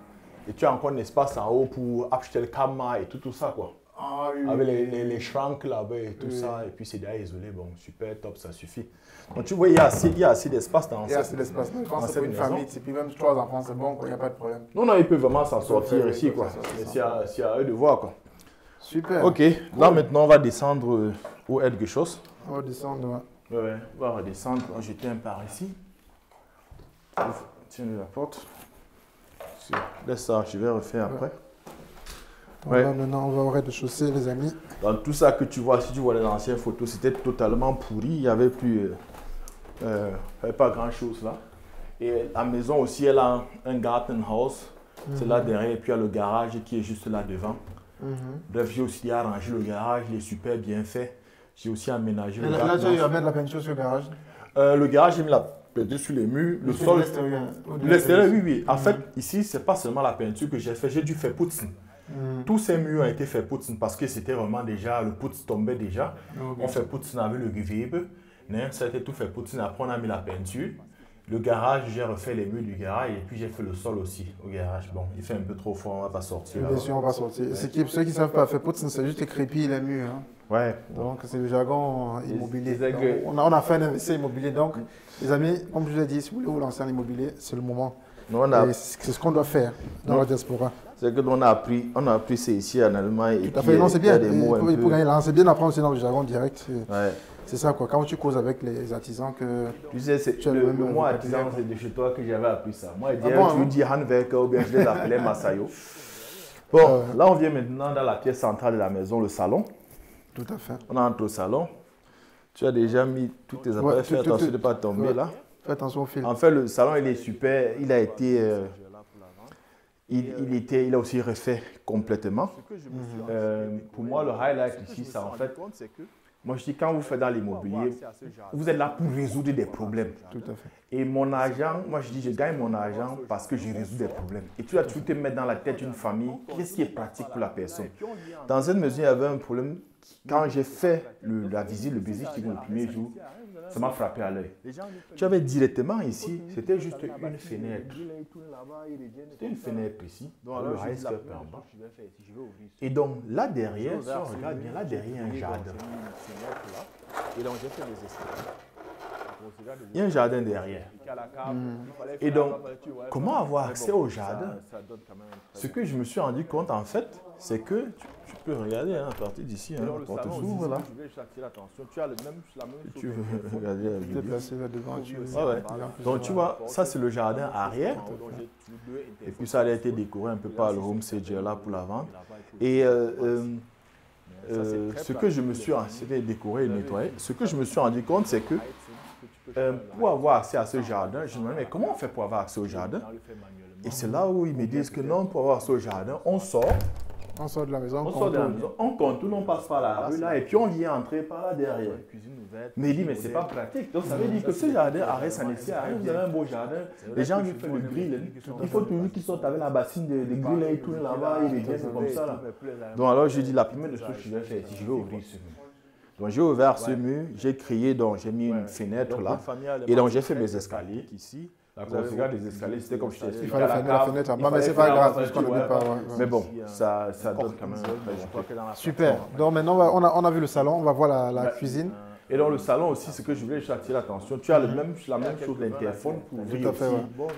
Et tu as encore un espace en haut pour acheter le camma et tout ça, quoi. Ah, oui, avec les schranks là-bas et tout ça. Et puis c'est déjà isolé. Bon, super, top, ça suffit. Donc tu vois, il y a assez d'espace dans Il y a assez d'espace. Je pense que pour une famille, et puis même 3 enfants, c'est bon, il n'y a pas de problème. Non, il peut vraiment s'en sortir ici, quoi. Mais c'est à eux de voir, quoi. Super. Ok, là maintenant on va descendre au Erdgeschoss. On va descendre, ouais. Ouais, on va redescendre. On va jeter un par ici. Tiens la porte. Laisse ça, je vais refaire après. Ouais. Là, maintenant, on va au rez-de-chaussée, les amis. Dans tout ça que tu vois, si tu vois les anciennes photos, c'était totalement pourri. Il n'y avait plus pas grand-chose là. Et la maison aussi, elle a un gartenhaus. C'est là derrière. Et puis il y a le garage qui est juste là devant. Bref, j'ai aussi arrangé le garage. Il est super bien fait. J'ai aussi aménagé le garage. Là, tu as mettre la peinture sur le garage? Le garage, j'ai mis la peinture sur les murs. Le sol. L'extérieur, oui. En fait, ici, ce n'est pas seulement la peinture que j'ai fait. J'ai dû faire putzen. Tous ces murs ont été faits putzen parce que c'était vraiment déjà, le putz tombait déjà. On fait putzen avec le gewebe. Ça a été tout fait putzen. Après, on a mis la peinture. Le garage, j'ai refait les murs du garage et puis j'ai fait le sol aussi au garage. Bon, il fait un peu trop fort, on va pas sortir. Bien sûr, on va sortir. Ouais. Ceux qui ne savent pas, faire putzen, c'est juste écrépiller les murs. Hein. Ouais. Donc, c'est le jargon immobilier. Donc, on a fait un investissement immobilier. Donc, les amis, comme je vous l'ai dit, si vous voulez vous lancer en immobilier, c'est le moment. C'est ce qu'on doit faire dans la diaspora. C'est que on a appris ça ici en Allemagne. Tout à fait, non, c'est bien. Pour gagner l'argent, c'est bien d'apprendre aussi dans le jargon direct. Ouais. C'est ça, quoi. Quand tu causes avec les artisans que... Tu sais, le mot artisan, c'est de chez toi que j'avais appris ça. Moi, tu dis handwerker ou bien je les appelais Masayo. Bon, là, on vient maintenant dans la pièce centrale de la maison, le salon. Tout à fait. On entre au salon. Tu as déjà mis tous tes appareils. Fais attention de ne pas tomber là. Fais attention au fil. En fait, le salon, il est super. Il a été... Il a aussi refait complètement. Pour moi, le highlight ici, c'est en fait... Moi, je dis, quand vous faites dans l'immobilier, vous êtes là pour résoudre des problèmes. Tout à fait. Et mon argent, moi, je dis, je gagne mon argent parce que je résous des problèmes. Et tu vas toujours te mettre dans la tête d'une famille, qu'est-ce qui est pratique pour la personne. Dans cette mesure, il y avait un problème. Quand j'ai fait la visite, le premier jour, ça m'a frappé à l'œil. Tu avais directement ici, c'était juste une fenêtre. C'était une fenêtre ici, le reste en bas. Et donc là derrière, si on regarde bien, là derrière, il y a un jardin. Et donc j'ai fait des essais. il y a un jardin derrière. Et donc, comment avoir accès au jardin? Ce que je me suis rendu compte, en fait, c'est que tu peux regarder à partir d'ici, la porte s'ouvre là. Tu veux regarder la vidéo. Déplacer là devant. Donc, tu vois, ça c'est le jardin arrière. Et puis, ça a été décoré un peu par le home stager là pour la vente. Et ce que je me suis c'était décoré et nettoyé. Ce que je me suis rendu compte, c'est que pour avoir accès à ce jardin, je me demandais, mais comment on fait pour avoir accès au jardin? Et c'est là où ils me disent que non, pour avoir accès au jardin, on sort. On sort de la maison. On sort de la maison, on contourne, on passe par la rue là, et puis on vient entrer par là derrière. Mais il dit, mais c'est pas pratique. Donc ça veut dire que ce jardin arrête, ça ne sert à rien. Vous avez un beau jardin, les gens lui font le grill. Il faut toujours qu'ils sortent avec la bassine de grill, ils tournent là-bas, ils viennent comme ça. Là. Donc alors je dis, la première des choses que je vais faire, c'est que je vais ouvrir ce mur. Donc j'ai ouvert ce mur, j'ai créé, donc j'ai mis une fenêtre là, et donc j'ai fait mes escaliers ici. La conséquence des escaliers, c'était comme je t'ai expliqué. Il fallait fermer la fenêtre. Mais c'est pas grave, parce qu'on ne pas. Mais bon, ça donne quand même. Super. Donc maintenant, on a vu le salon, on va voir la cuisine. Et dans le salon aussi, ce que je voulais juste attirer l'attention, tu as la même chose, l'interphone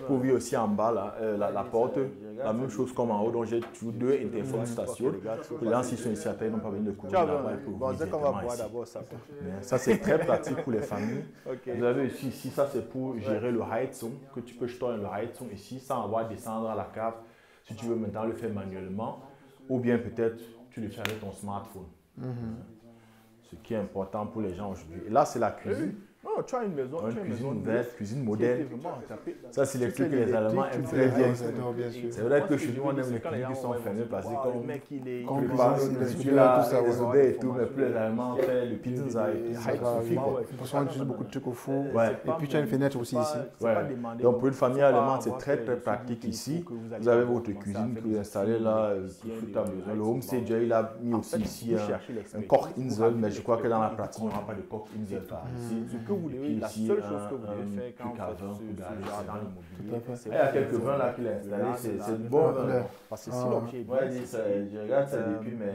pour ouvrir aussi en bas la porte, la même chose comme en haut. Donc j'ai toujours deux interphones stations. Les gens, s'ils sont ici à terre, ils n'ont pas besoin de courir là-bas pour ouvrir directement ici. Ça, c'est très pratique pour les familles. Vous avez ici, ça c'est pour gérer le Heizung, que tu peux jeter le Heizung ici sans avoir à descendre à la cave si tu veux maintenant le faire manuellement. Ou bien peut-être tu le fais avec ton smartphone. Ce qui est important pour les gens aujourd'hui. Et là, c'est la cuisine. Non, tu as une maison, une cuisine ouverte, cuisine moderne. Ça, c'est les trucs que les Allemands aiment très bien. C'est vrai que chez nous, on aime les cuisines qui sont fermées parce que comme le prépare les odeurs et tout, mais plus les Allemands font le pizza et tout. Parce qu'on utilise beaucoup de trucs au four. Et puis tu as une fenêtre aussi ici. Donc pour une famille allemande, c'est très très pratique ici. Vous avez votre cuisine que vous installez là, tout à maison. Le home stager, il a mis aussi ici un Kochinsel, mais je crois que dans la pratique, il n'y aura pas de Kochinsel par ici. La seule chose que vous devez faire quand vous faites ce jardin immobilier, il y a quelques vins là qu'il a installé, c'est bon. Parce que si l'objet est bien, je regarde ça depuis, mais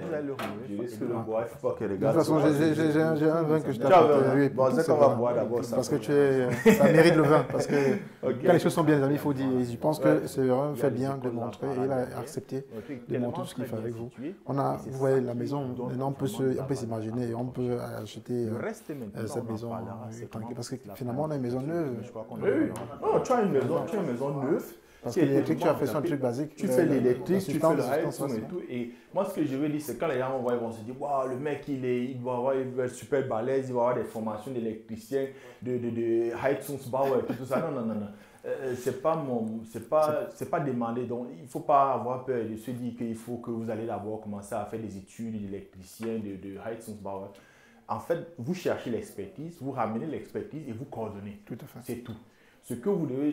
je risque de le boire, il ne faut pas que les gars. De toute façon, j'ai un vin que je t'ai apporté. Bon, c'est qu'on va boire d'abord ça. Parce que ça mérite le vin. Parce que quand les choses sont bien, les amis, il faut dire. Je pense que c'est vraiment fait bien de montrer. Et il a accepté de montrer tout ce qu'il fait avec vous. Vous voyez la maison, maintenant on peut s'imaginer, on peut acheter cette maison. Parce que finalement, on a une maison neuve. Non, tu as une maison neuve. Parce que l'électrique, tu as fait un truc basique. Tu fais l'électrique, tu fais le Heizung et tout. Et moi, ce que je veux dire, c'est quand les gens vont se dire, waouh, le mec, il va être super balèze, il va avoir des formations d'électricien, de Heizungsbauer et tout ça. Non. C'est pas demandé. Donc, il ne faut pas avoir peur de se dire qu'il faut que vous allez d'abord commencer à faire des études d'électricien, de Heizungsbauer. En fait, vous cherchez l'expertise, vous ramenez l'expertise et vous coordonnez. Tout à fait. C'est tout.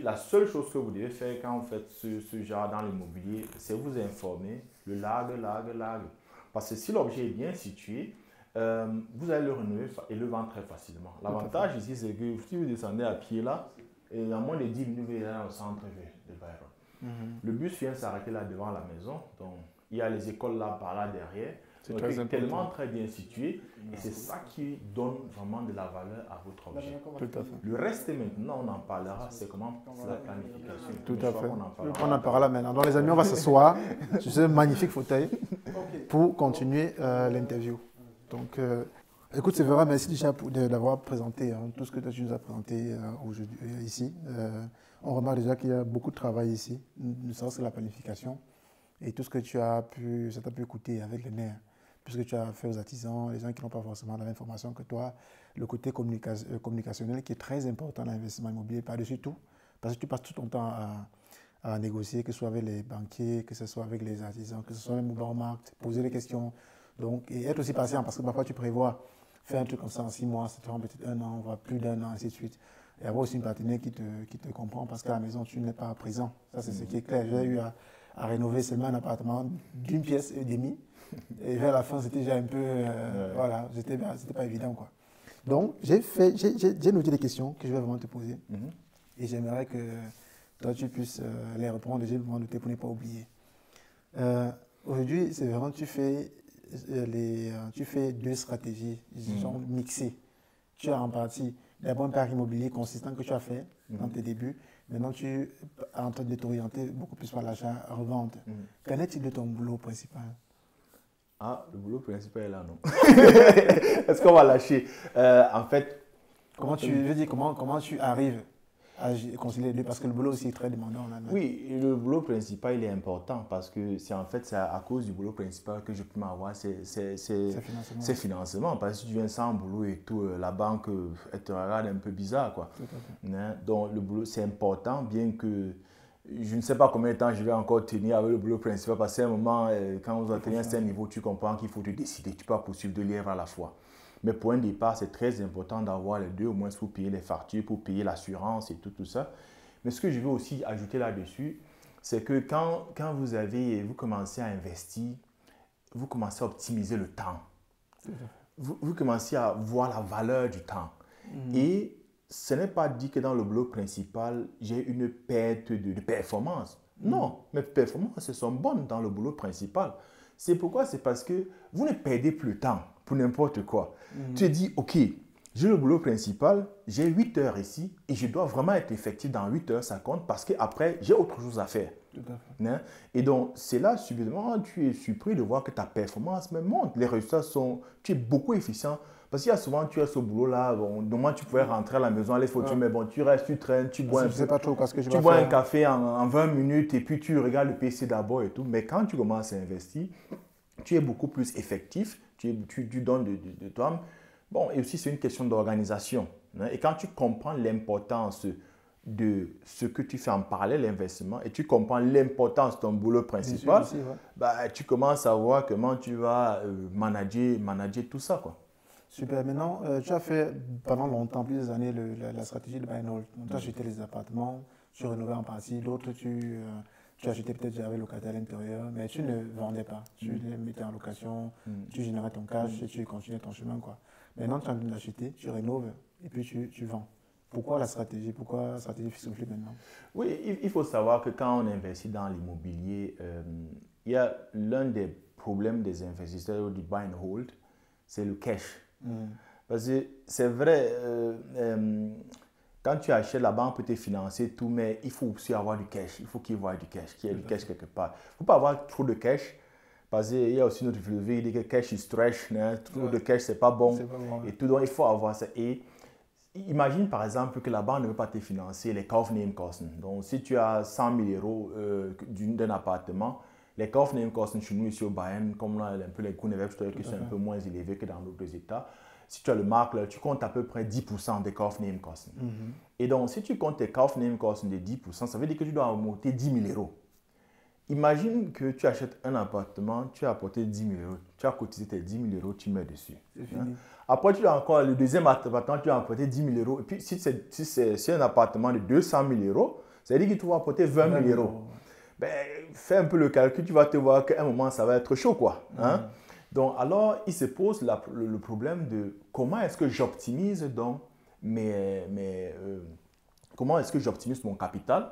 La seule chose que vous devez faire quand vous faites ce genre dans l'immobilier, c'est vous informer, le largue. Parce que si l'objet est bien situé, vous allez le renouveler et le vendre très facilement. L'avantage ici, c'est que si vous descendez à pied là, et en moins de 10 minutes, vous allez au centre de Bayonne. Le bus vient s'arrêter là devant la maison. Donc, il y a les écoles là, par là derrière. C'est tellement très bien situé et c'est ça qui donne vraiment de la valeur à votre objet. Tout à fait. Le reste maintenant, on en parlera, c'est comment la planification. Tout à fait. On en parlera maintenant. Donc les amis, on va s'asseoir sur ce magnifique fauteuil pour continuer l'interview. Donc écoute, c'est vrai, merci déjà d'avoir présenté tout ce que tu nous as présenté aujourd'hui ici. On remarque déjà qu'il y a beaucoup de travail ici, ne serait-ce que la planification et tout ce que ça t'a pu coûter avec les nerfs. Puisque tu as fait aux artisans, les gens qui n'ont pas forcément la même formation que toi, le côté communicationnel qui est très important dans l'investissement immobilier, par-dessus tout, parce que tu passes tout ton temps à négocier, que ce soit avec les banquiers, que ce soit avec les artisans, que ce soit même au Baumarkt, poser des questions. Donc, et être aussi patient, parce que parfois tu prévois faire un truc comme ça en 6 mois, ça te prend peut-être 1 an, voire plus d'1 an, ainsi de suite. Et avoir aussi une partenaire qui te comprend, parce qu'à la maison, tu n'es pas présent. Ça, c'est ce qui est clair. J'ai eu à rénover seulement un appartement d'une pièce et demie. Et vers la fin, c'était déjà un peu... voilà, c'était pas évident, quoi. Donc, j'ai noté des questions que je vais vraiment te poser. Et j'aimerais que toi, tu puisses les répondre et j'ai vraiment noté pour ne pas oublier. Aujourd'hui, c'est vraiment, tu fais 2 stratégies, genre mixées. Tu as en partie les bons paris immobiliers consistants que tu as fait dans tes débuts. Maintenant, tu es en train de t'orienter beaucoup plus par l'achat-revente. Qu'en est-il de ton boulot principal? Ah, le boulot principal est là, non? Est-ce qu'on va lâcher? En fait... Comment tu arrives à concilier les deux? Parce que le boulot aussi est très demandant. Là, oui, le boulot principal, il est important parce que c'est à cause du boulot principal que je peux m'avoir ces financements. Parce que si tu viens sans boulot et tout, la banque, elle te regarde un peu bizarre, quoi. Donc, le boulot, c'est important, bien que je ne sais pas combien de temps je vais encore tenir avec le boulot principal. Parce qu'à un moment, quand vous atteignez un certain niveau, tu comprends qu'il faut te décider. Tu peux pas poursuivre 2 livres à la fois. Mais pour un départ, c'est très important d'avoir les deux, au moins pour payer les factures, pour payer l'assurance et tout ça. Mais ce que je veux aussi ajouter là-dessus, c'est que quand vous commencez à investir, vous commencez à optimiser le temps. Vous commencez à voir la valeur du temps. Et ce n'est pas dit que dans le boulot principal, j'ai une perte de performance. Non, mes performances sont bonnes dans le boulot principal. C'est pourquoi? C'est parce que vous ne perdez plus le temps pour n'importe quoi. Tu te dis, ok, j'ai le boulot principal, j'ai 8 heures ici et je dois vraiment être effectif dans 8 heures, ça compte parce qu'après, j'ai autre chose à faire. Tout à fait. Et donc, c'est là, subitement, tu es surpris de voir que ta performance me monte. Les résultats sont, tu es beaucoup efficient. Parce qu'il y a souvent, tu es ce boulot-là, bon, normalement, tu pouvais rentrer à la maison, aller photos, mais bon, tu restes, tu traînes, tu bois un café en 20 minutes et puis tu regardes le PC d'abord et tout. Mais quand tu commences à investir, tu es beaucoup plus effectif, tu donnes de toi. Bon, et aussi, c'est une question d'organisation. Et quand tu comprends l'importance de ce que tu fais en parallèle, l'investissement, et tu comprends l'importance de ton boulot principal, bah, tu commences à voir comment tu vas manager tout ça, quoi. Super. Maintenant, tu as fait pendant longtemps, plusieurs années, la stratégie de buy and hold. Tu as acheté les appartements, tu rénovais en partie, d'autres tu achetais peut-être avec locataire à l'intérieur, mais tu ne vendais pas. Tu les mettais en location, tu générais ton cash et tu continuais ton chemin, quoi. Maintenant, tu as envie d'acheter, tu rénoves et puis tu vends. Pourquoi la stratégie Fix and Flip maintenant? Oui, il faut savoir que quand on investit dans l'immobilier, il y a l'un des problèmes des investisseurs du buy and hold, c'est le cash. Parce que c'est vrai, quand tu achètes, la banque peut te financer tout, mais il faut aussi avoir du cash. Il faut qu'il y ait du cash, qu'il y ait du cash quelque part. Il ne faut pas avoir trop de cash. Parce qu'il y a aussi notre philosophie, il dit que cash is trash, trop de cash, c'est pas bon. Et tout, donc il faut avoir ça. Et imagine par exemple que la banque ne veut pas te financer les Kaufnebenkosten. Donc si tu as 100 000 euros d'un appartement, les Kaufnebenkosten chez nous ici au Bayern, comme là, un peu les coûts qui sont un peu moins élevés que dans d'autres États, si tu as le makler, tu comptes à peu près 10% des Kaufnebenkosten. Et donc si tu comptes tes Kaufnebenkosten de 10%, ça veut dire que tu dois monter 10 000 euros. Imagine que tu achètes un appartement, tu as apporté 10 000 euros, tu as cotisé tes 10 000 euros, tu mets dessus. Après, tu as encore le deuxième appartement, tu as apporté 10 000 euros. Et puis, si c'est un appartement de 200 000 euros, ça veut dire que tu vas apporter 20 000 euros. Ben, fais un peu le calcul, tu vas te voir qu'à un moment, ça va être chaud, quoi. Donc, alors, il se pose le problème de comment est-ce que j'optimise donc comment est-ce que j'optimise mon capital.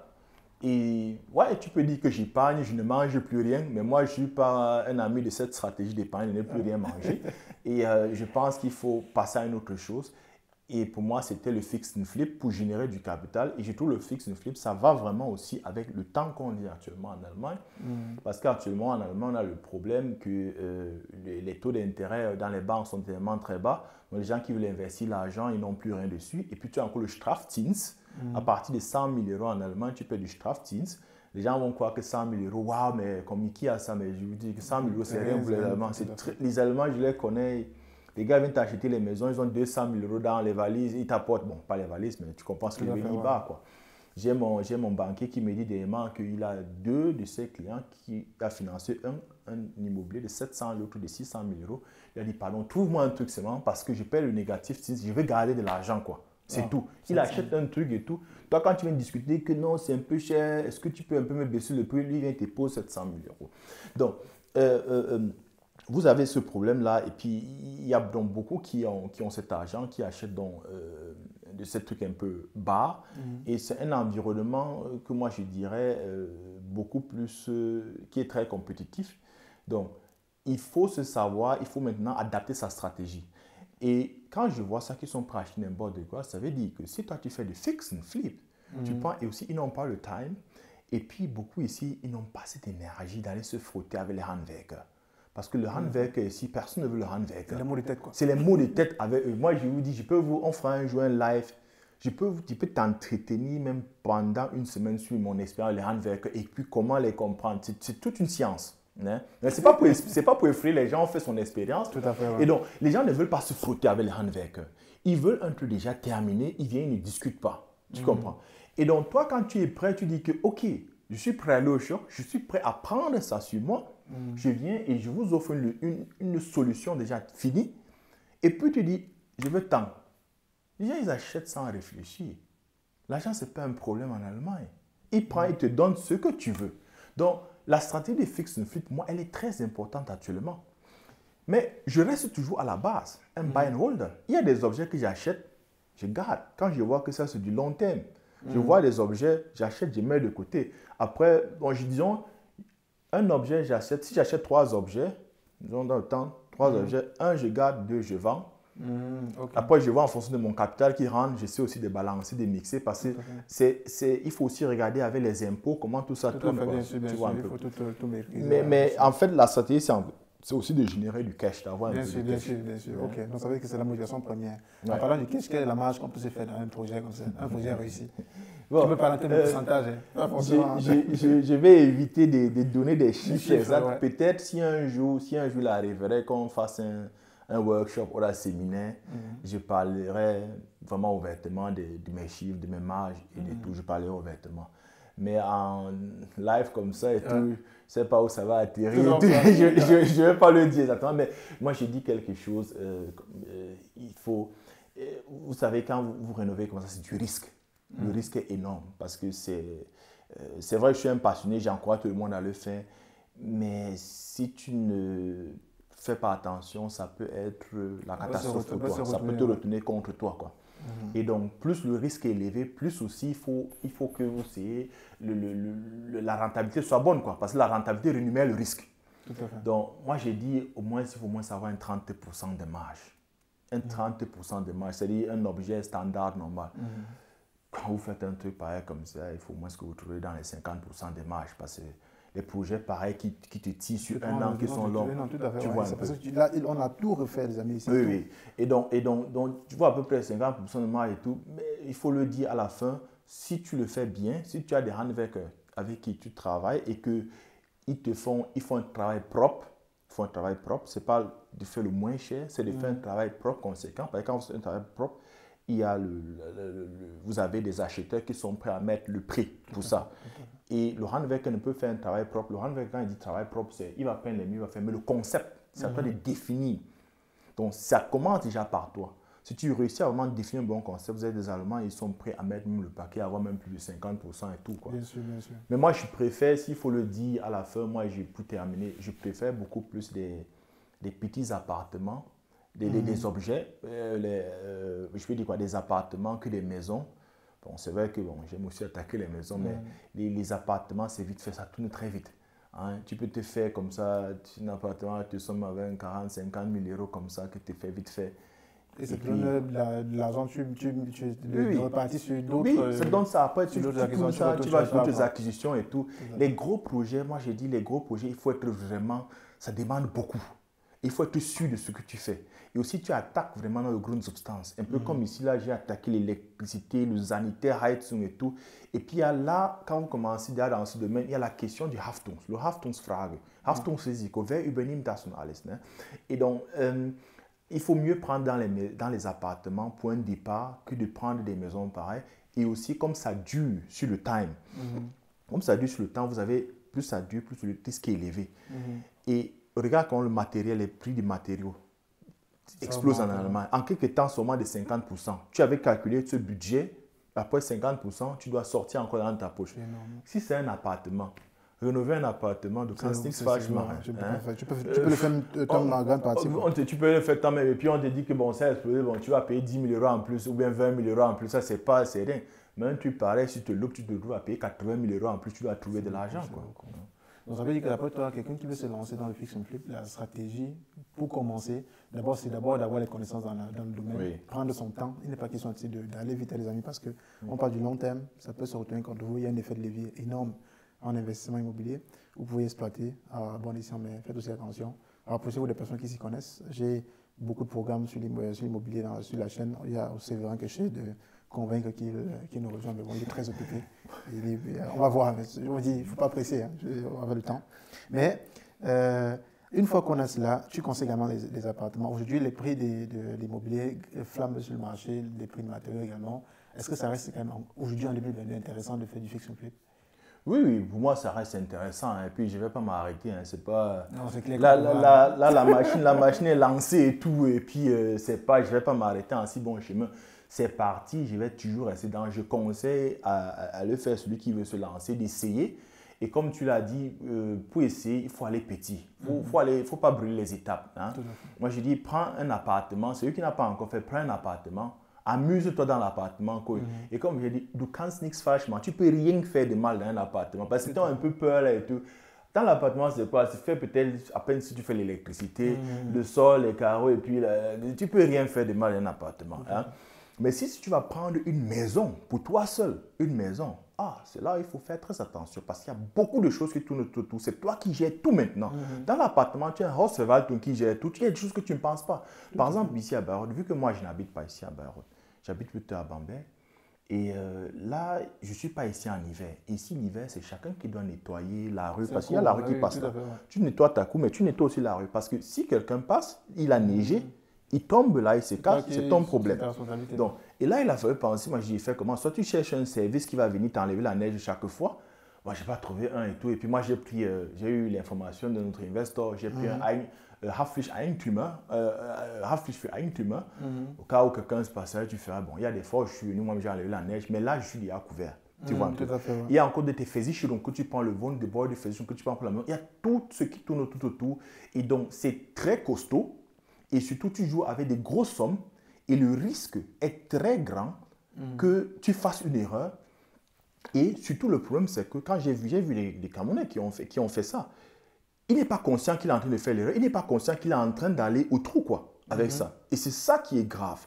Et ouais, tu peux dire que j'épargne, je ne mange plus rien, mais moi, je ne suis pas un ami de cette stratégie d'épargne, de ne plus rien manger. Et je pense qu'il faut passer à une autre chose. Et pour moi, c'était le fix and flip pour générer du capital. Et je trouve le fix and flip, ça va vraiment aussi avec le temps qu'on vit actuellement en Allemagne. Parce qu'actuellement, en Allemagne, on a le problème que les taux d'intérêt dans les banques sont tellement très bas. Donc, les gens qui veulent investir l'argent, ils n'ont plus rien dessus. Et puis, tu as encore le Strafzins. À partir de 100 000 euros en Allemagne, tu paies du Strafzins. Les gens vont croire que 100 000 euros, waouh, mais comme qui a ça? Mais je vous dis que 100 000 euros, c'est rien pour les Allemands. Les Allemands, je les connais. Les gars viennent t'acheter les maisons, ils ont 200 000 euros dans les valises, ils t'apportent, bon, pas les valises, mais tu comprends ce que je veux dire, bas, quoi. J'ai mon banquier qui me dit dernièrement qu'il a 2 de ses clients qui a financé un immobilier de 700 l'autre de 600 000 euros. Il a dit, pardon, trouve-moi un truc seulement parce que je paie le négatif, je veux garder de l'argent, quoi. C'est tout. Il achète un truc et tout. Toi, quand tu viens discuter que non, c'est un peu cher, est-ce que tu peux un peu me baisser le prix? Lui, il vient te poser 700 000 euros. Donc, vous avez ce problème-là, et puis il y a donc beaucoup qui ont cet argent, qui achètent donc de ces trucs un peu bas. Et c'est un environnement que moi je dirais beaucoup plus, qui est très compétitif. Donc, il faut se savoir, il faut maintenant adapter sa stratégie. Et quand je vois ça, qu'ils sont prêts à acheter n'importe quoi, ça veut dire que si toi tu fais du fix and flip, tu prends, et aussi ils n'ont pas le time. Et puis beaucoup ici, ils n'ont pas cette énergie d'aller se frotter avec les handwerkers. Parce que le handwerker ici, personne ne veut le handwerker. C'est les mots de tête, quoi. C'est les mots de tête avec eux. Moi, je vous dis, on fera un jour un live. Tu peux t'entretenir même pendant une semaine sur mon expérience, les handwerkers, et puis comment les comprendre. C'est toute une science. Hein? Ce n'est pas pour effrayer les gens, on fait son expérience. Tout à fait, ouais. Et donc, les gens ne veulent pas se frotter avec les handwerkers. Ils veulent un truc déjà terminé, ils viennent, ils ne discutent pas. Tu comprends? Et donc, toi, quand tu es prêt, tu dis que, OK, je suis prêt à aller au shop, je suis prêt à prendre ça sur moi. Je viens et je vous offre une solution déjà finie. Et puis tu dis, je veux tant. Les gens, ils achètent sans réfléchir. L'argent, ce n'est pas un problème en Allemagne. Ils prennent, ils te donnent ce que tu veux. Donc, la stratégie de fix and flip, moi, elle est très importante actuellement. Mais je reste toujours à la base, un buy and holder. Il y a des objets que j'achète, je garde. Quand je vois que ça, c'est du long terme. Je vois des objets, j'achète, je mets de côté. Après, bon, disons, un objet, j'achète. Si j'achète 3 objets, disons dans le temps, 3 objets, 1, je garde, 2, je vends. Okay. Après, je vois en fonction de mon capital qui rentre, j'essaie aussi de balancer, de mixer parce que il faut aussi regarder avec les impôts comment tout ça tourne. Bien sûr, il faut tout maîtriser. Mais en fait, la stratégie, c'est aussi de générer du cash, d'avoir un peu de cash. Bien sûr. Ok, donc ça veut dire que c'est la motivation première. En parlant du cash, quelle est la marge qu'on peut se faire dans un projet comme ça, un projet réussi? Bon, tu peux parler en termes de pourcentage. Je vais éviter de donner des chiffres exacts. Ouais. Peut-être si un jour il arriverait qu'on fasse un workshop ou un séminaire, je parlerai vraiment ouvertement de mes chiffres, de mes marges et de tout. Je parlerai ouvertement. Mais en live comme ça et tout, je ne sais pas où ça va atterrir. Je ne vais pas le dire exactement, mais moi je dis quelque chose. Il faut, vous savez, quand vous rénovez comme ça, c'est du risque. Le risque est énorme parce que c'est vrai que je suis un passionné, j'encourage tout le monde à le faire, mais si tu ne fais pas attention, ça peut être la catastrophe pour toi. Ça peut te retourner contre toi, quoi. Et donc, plus le risque est élevé, plus aussi il faut que vous ayez la rentabilité soit bonne, quoi, parce que la rentabilité rémunère le risque. Tout à fait. Donc, moi, j'ai dit, il faut au moins avoir un 30% de marge. Un 30% de marge, c'est-à-dire un objet standard normal. Quand vous faites un truc pareil comme ça, il faut au moins que vous trouvez dans les 50% de marge, parce que les projets pareils qui te tirent sur un an, qui sont longs. Non, tout à fait. Tu vois un peu. Parce que là, on a tout refait, les amis. Oui. Et donc, tu vois à peu près 50% de marge et tout. Mais il faut le dire à la fin, si tu le fais bien, si tu as des handwerkers avec qui tu travailles et qu'ils font un travail propre, ce n'est pas de faire le moins cher, c'est de faire un travail propre, conséquent. Parce que quand vous faites un travail propre, il y a vous avez des acheteurs qui sont prêts à mettre le prix pour ça. Et le handwerker ne peut faire un travail propre. Le handwerker, quand il dit travail propre, il va peindre les murs, il va faire, mais le concept, c'est à toi de définir. Donc, ça commence déjà par toi. Si tu réussis à vraiment définir un bon concept, vous avez des Allemands, ils sont prêts à mettre même le paquet, à avoir même plus de 50% et tout, quoi. Bien sûr. Mais moi, je préfère, s'il faut le dire à la fin, moi, j'ai pu terminer, je préfère beaucoup plus des petits appartements, des objets, je peux dire quoi, des appartements que des maisons. Bon, c'est vrai que j'aime aussi attaquer les maisons, mais les appartements, c'est vite fait, ça tourne très vite. Hein? Tu peux te faire comme ça, un appartement, tu sommes avec 40, 50 000 euros comme ça, que tu fais vite fait. Et ça te donne l'argent, tu repartis sur d'autres. Oui, ça donne ça. Après, tu vas sur d'autres acquisitions et tout. Les gros projets, moi j'ai dit, les gros projets, il faut être vraiment, ça demande beaucoup. Il faut être sûr de ce que tu fais. Et aussi, tu attaques vraiment dans le Grundsubstanz. Un peu comme ici, là, j'ai attaqué l'électricité, le sanitaire, Heizung et tout. Et puis, là, quand vous commencez dans ce domaine, il y a la question du Haftungs, le Haftungsfrage. Haftungsrisiko, wer übernimmt das und alles. Et donc, il faut mieux prendre dans les appartements pour un départ que de prendre des maisons pareilles. Et aussi, comme ça dure sur le time. Comme ça dure sur le temps, vous avez, plus ça dure, plus le risque est élevé. Et regarde quand le matériel, les prix des matériaux explosent en Allemagne. En quelques temps, seulement de 50%. Tu avais calculé ce budget, après 50%, tu dois sortir encore dans ta poche. Si c'est un appartement, rénover un appartement, donc c'est vachement. Tu peux le faire dans la grande partie. Tu peux le faire tant même, et puis on te dit que bon, ça a explosé, bon, tu vas payer 10 000 euros en plus ou bien 20 000 euros en plus, ça c'est rien. Même tu parais, si tu te loupes, tu te trouves à payer 80 000 euros en plus, tu dois trouver de l'argent. Donc ça veut dire que d'après toi, quelqu'un qui veut se lancer dans le fix and flip, la stratégie pour commencer, d'abord c'est d'avoir les connaissances dans le domaine, Oui. prendre son temps. Il n'est pas question d'aller vite à les amis parce qu'on parle du long terme, ça peut se retourner contre vous. Il y a un effet de levier énorme en investissement immobilier. Vous pouvez exploiter à bon escient, mais faites aussi attention. Approchez-vous des personnes qui s'y connaissent. J'ai beaucoup de programmes sur l'immobilier sur la chaîne. Il y a Séverin que j'essaie de convaincre qu'il nous rejoint, mais bon, il est très occupé. On va voir. Je vous dis, il ne faut pas presser, hein, on va avoir le temps. Mais une fois qu'on a cela, tu conseilles également les appartements. Aujourd'hui, les prix de l'immobilier flambent sur le marché, les prix de matériaux également. Est-ce que ça reste quand même aujourd'hui en 2022 intéressant de faire du fix and flip? Oui, pour moi, ça reste intéressant. Hein. Et puis, je ne vais pas m'arrêter. Hein. C'est pas... Non, c'est clair. Là, la machine est lancée et tout. Et puis, c'est pas, je ne vais pas m'arrêter en si bon chemin. C'est parti. Je vais toujours rester dans. Je conseille à le faire, celui qui veut se lancer, d'essayer. Et comme tu l'as dit, pour essayer, il faut aller petit. Il faut pas brûler les étapes. Hein. Moi, je dis, prends un appartement. Celui qui n'a pas encore fait, prends un appartement. Amuse-toi dans l'appartement. Et comme je dis, du kannst nichts falsch machen. Tu ne peux rien faire de mal dans un appartement. Parce que tu as un peu peur là et tout. Dans l'appartement, c'est quoi? C'est fait peut-être à peine si tu fais l'électricité, le sol, les carreaux, et puis tu ne peux rien faire de mal dans un appartement. Hein? Mais si tu vas prendre une maison, pour toi seul, une maison, c'est là où il faut faire très attention parce qu'il y a beaucoup de choses qui tournent autour de tout. C'est toi qui gères tout maintenant. Dans l'appartement, tu as un Hausverwaltung qui gère tout. Il y a des choses que tu ne penses pas. Par exemple, ici à Bayreuth, vu que moi, je n'habite pas ici à Bayreuth, j'habite plutôt à Bamberg. Et là, je ne suis pas ici en hiver. Ici, l'hiver, c'est chacun qui doit nettoyer la rue. Parce qu'il y a la rue qui passe là. Tu nettoies ta cour, mais tu nettoies aussi la rue. Parce que si quelqu'un passe, il a neigé, il tombe là, il se casse, c'est ton problème. Donc, et là, il a fallu penser, moi j'ai fait comment? Soit tu cherches un service qui va venir t'enlever la neige chaque fois. Moi, je n'ai pas trouvé un et tout. Et puis moi, j'ai eu l'information de notre investor. J'ai pris un Haftpflicht-Eigentümer, au cas où quelqu'un se passait, tu feras, bon, il y a des fois où je suis venu, moi j'ai enlevé la neige, mais là, je suis déjà couvert. Tu vois un peu. Il y a encore de tes Versicherungen que tu prends le vol de bord de Versicherung que tu prends pour la maison. Il y a tout ce qui tourne tout autour. Et donc, c'est très costaud. Et surtout, tu joues avec des grosses sommes. Et le risque est très grand que tu fasses une erreur. Et surtout, le problème, c'est que quand j'ai vu des Camerounais qui ont fait ça, il n'est pas conscient qu'il est en train de faire l'erreur. Il n'est pas conscient qu'il est en train d'aller au trou, quoi, avec ça. Et c'est ça qui est grave.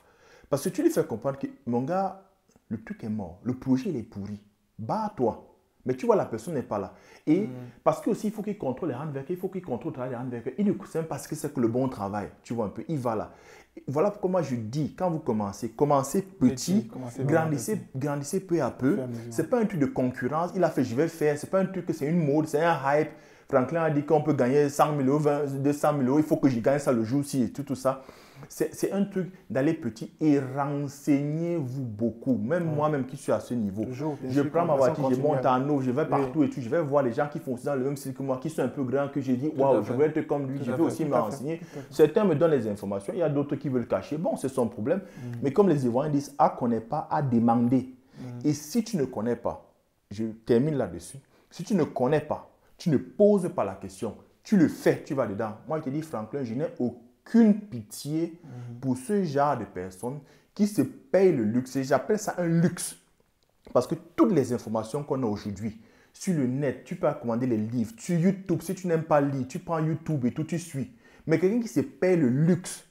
Parce que tu lui fais comprendre que, mon gars, le truc est mort. Le projet, il est pourri. Bats-toi. Mais tu vois, la personne n'est pas là. Et parce que aussi, il faut qu'il contrôle les handwerkers, il faut qu'il contrôle le travail des handwerkers. Il ne sait pas ce que c'est que le bon travail. Tu vois un peu, il va là. Voilà pourquoi moi je dis, quand vous commencez petit, grandissez peu à peu. Ce n'est pas un truc de concurrence. Il a fait, je vais faire. Ce n'est pas un truc que c'est une mode, c'est un hype. Franklin a dit qu'on peut gagner 100 000 euros, 200 000 euros. Il faut que je gagne ça le jour-ci et tout ça. C'est un truc d'aller petit et renseignez-vous beaucoup. Même moi-même qui suis à ce niveau. Je prends ma voiture, je monte en eau, je vais partout et tout. Je vais voir les gens qui font ça dans le même style que moi, qui sont un peu grands, que j'ai dit, waouh, je veux être comme lui, je veux aussi me renseigner. Certains me donnent les informations, il y a d'autres qui veulent cacher. Bon, c'est son problème. Mais comme les Ivoiriens disent, à connaît pas, à demander. Et si tu ne connais pas, je termine là-dessus, si tu ne connais pas, tu ne poses pas la question, tu le fais, tu vas dedans. Moi, je te dis, Franklin, je n'ai aucune pitié pour ce genre de personnes qui se payent le luxe. J'appelle ça un luxe. Parce que toutes les informations qu'on a aujourd'hui, sur le net, tu peux commander les livres, sur YouTube, si tu n'aimes pas lire, tu prends YouTube et tout, tu suis. Mais quelqu'un qui se paye le luxe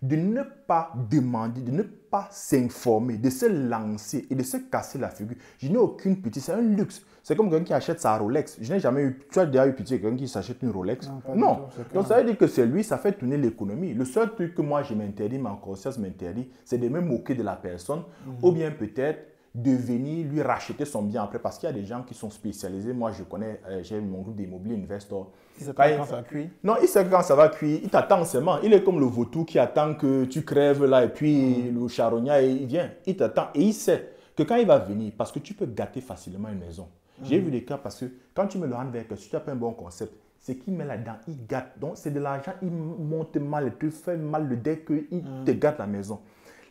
de ne pas demander, de ne pas s'informer, de se lancer et de se casser la figure, je n'ai aucune pitié, c'est un luxe. C'est comme quelqu'un qui achète sa Rolex. Je n'ai jamais eu, tu as déjà eu pitié quelqu'un qui s'achète une Rolex? Non. Donc ça veut dire que c'est lui, ça fait tourner l'économie. Le seul truc que moi je m'interdis, ma conscience m'interdit, c'est de me moquer de la personne ou bien peut-être de venir lui racheter son bien après parce qu'il y a des gens qui sont spécialisés. Moi je connais, j'ai mon groupe d'immobilier Investor. Il sait quand ça va cuire? Non, il sait quand ça va cuire. Il t'attend seulement. Il est comme le vautour qui attend que tu crèves là et puis le charognard il vient. Il t'attend et il sait que quand il va venir, parce que tu peux gâter facilement une maison. J'ai vu des cas parce que quand tu me le rends avec, si tu n'as pas un bon concept, c'est qu'il met là-dedans, il gâte. Donc c'est de l'argent, il monte mal, il te fait mal le dès qu'il te gâte la maison.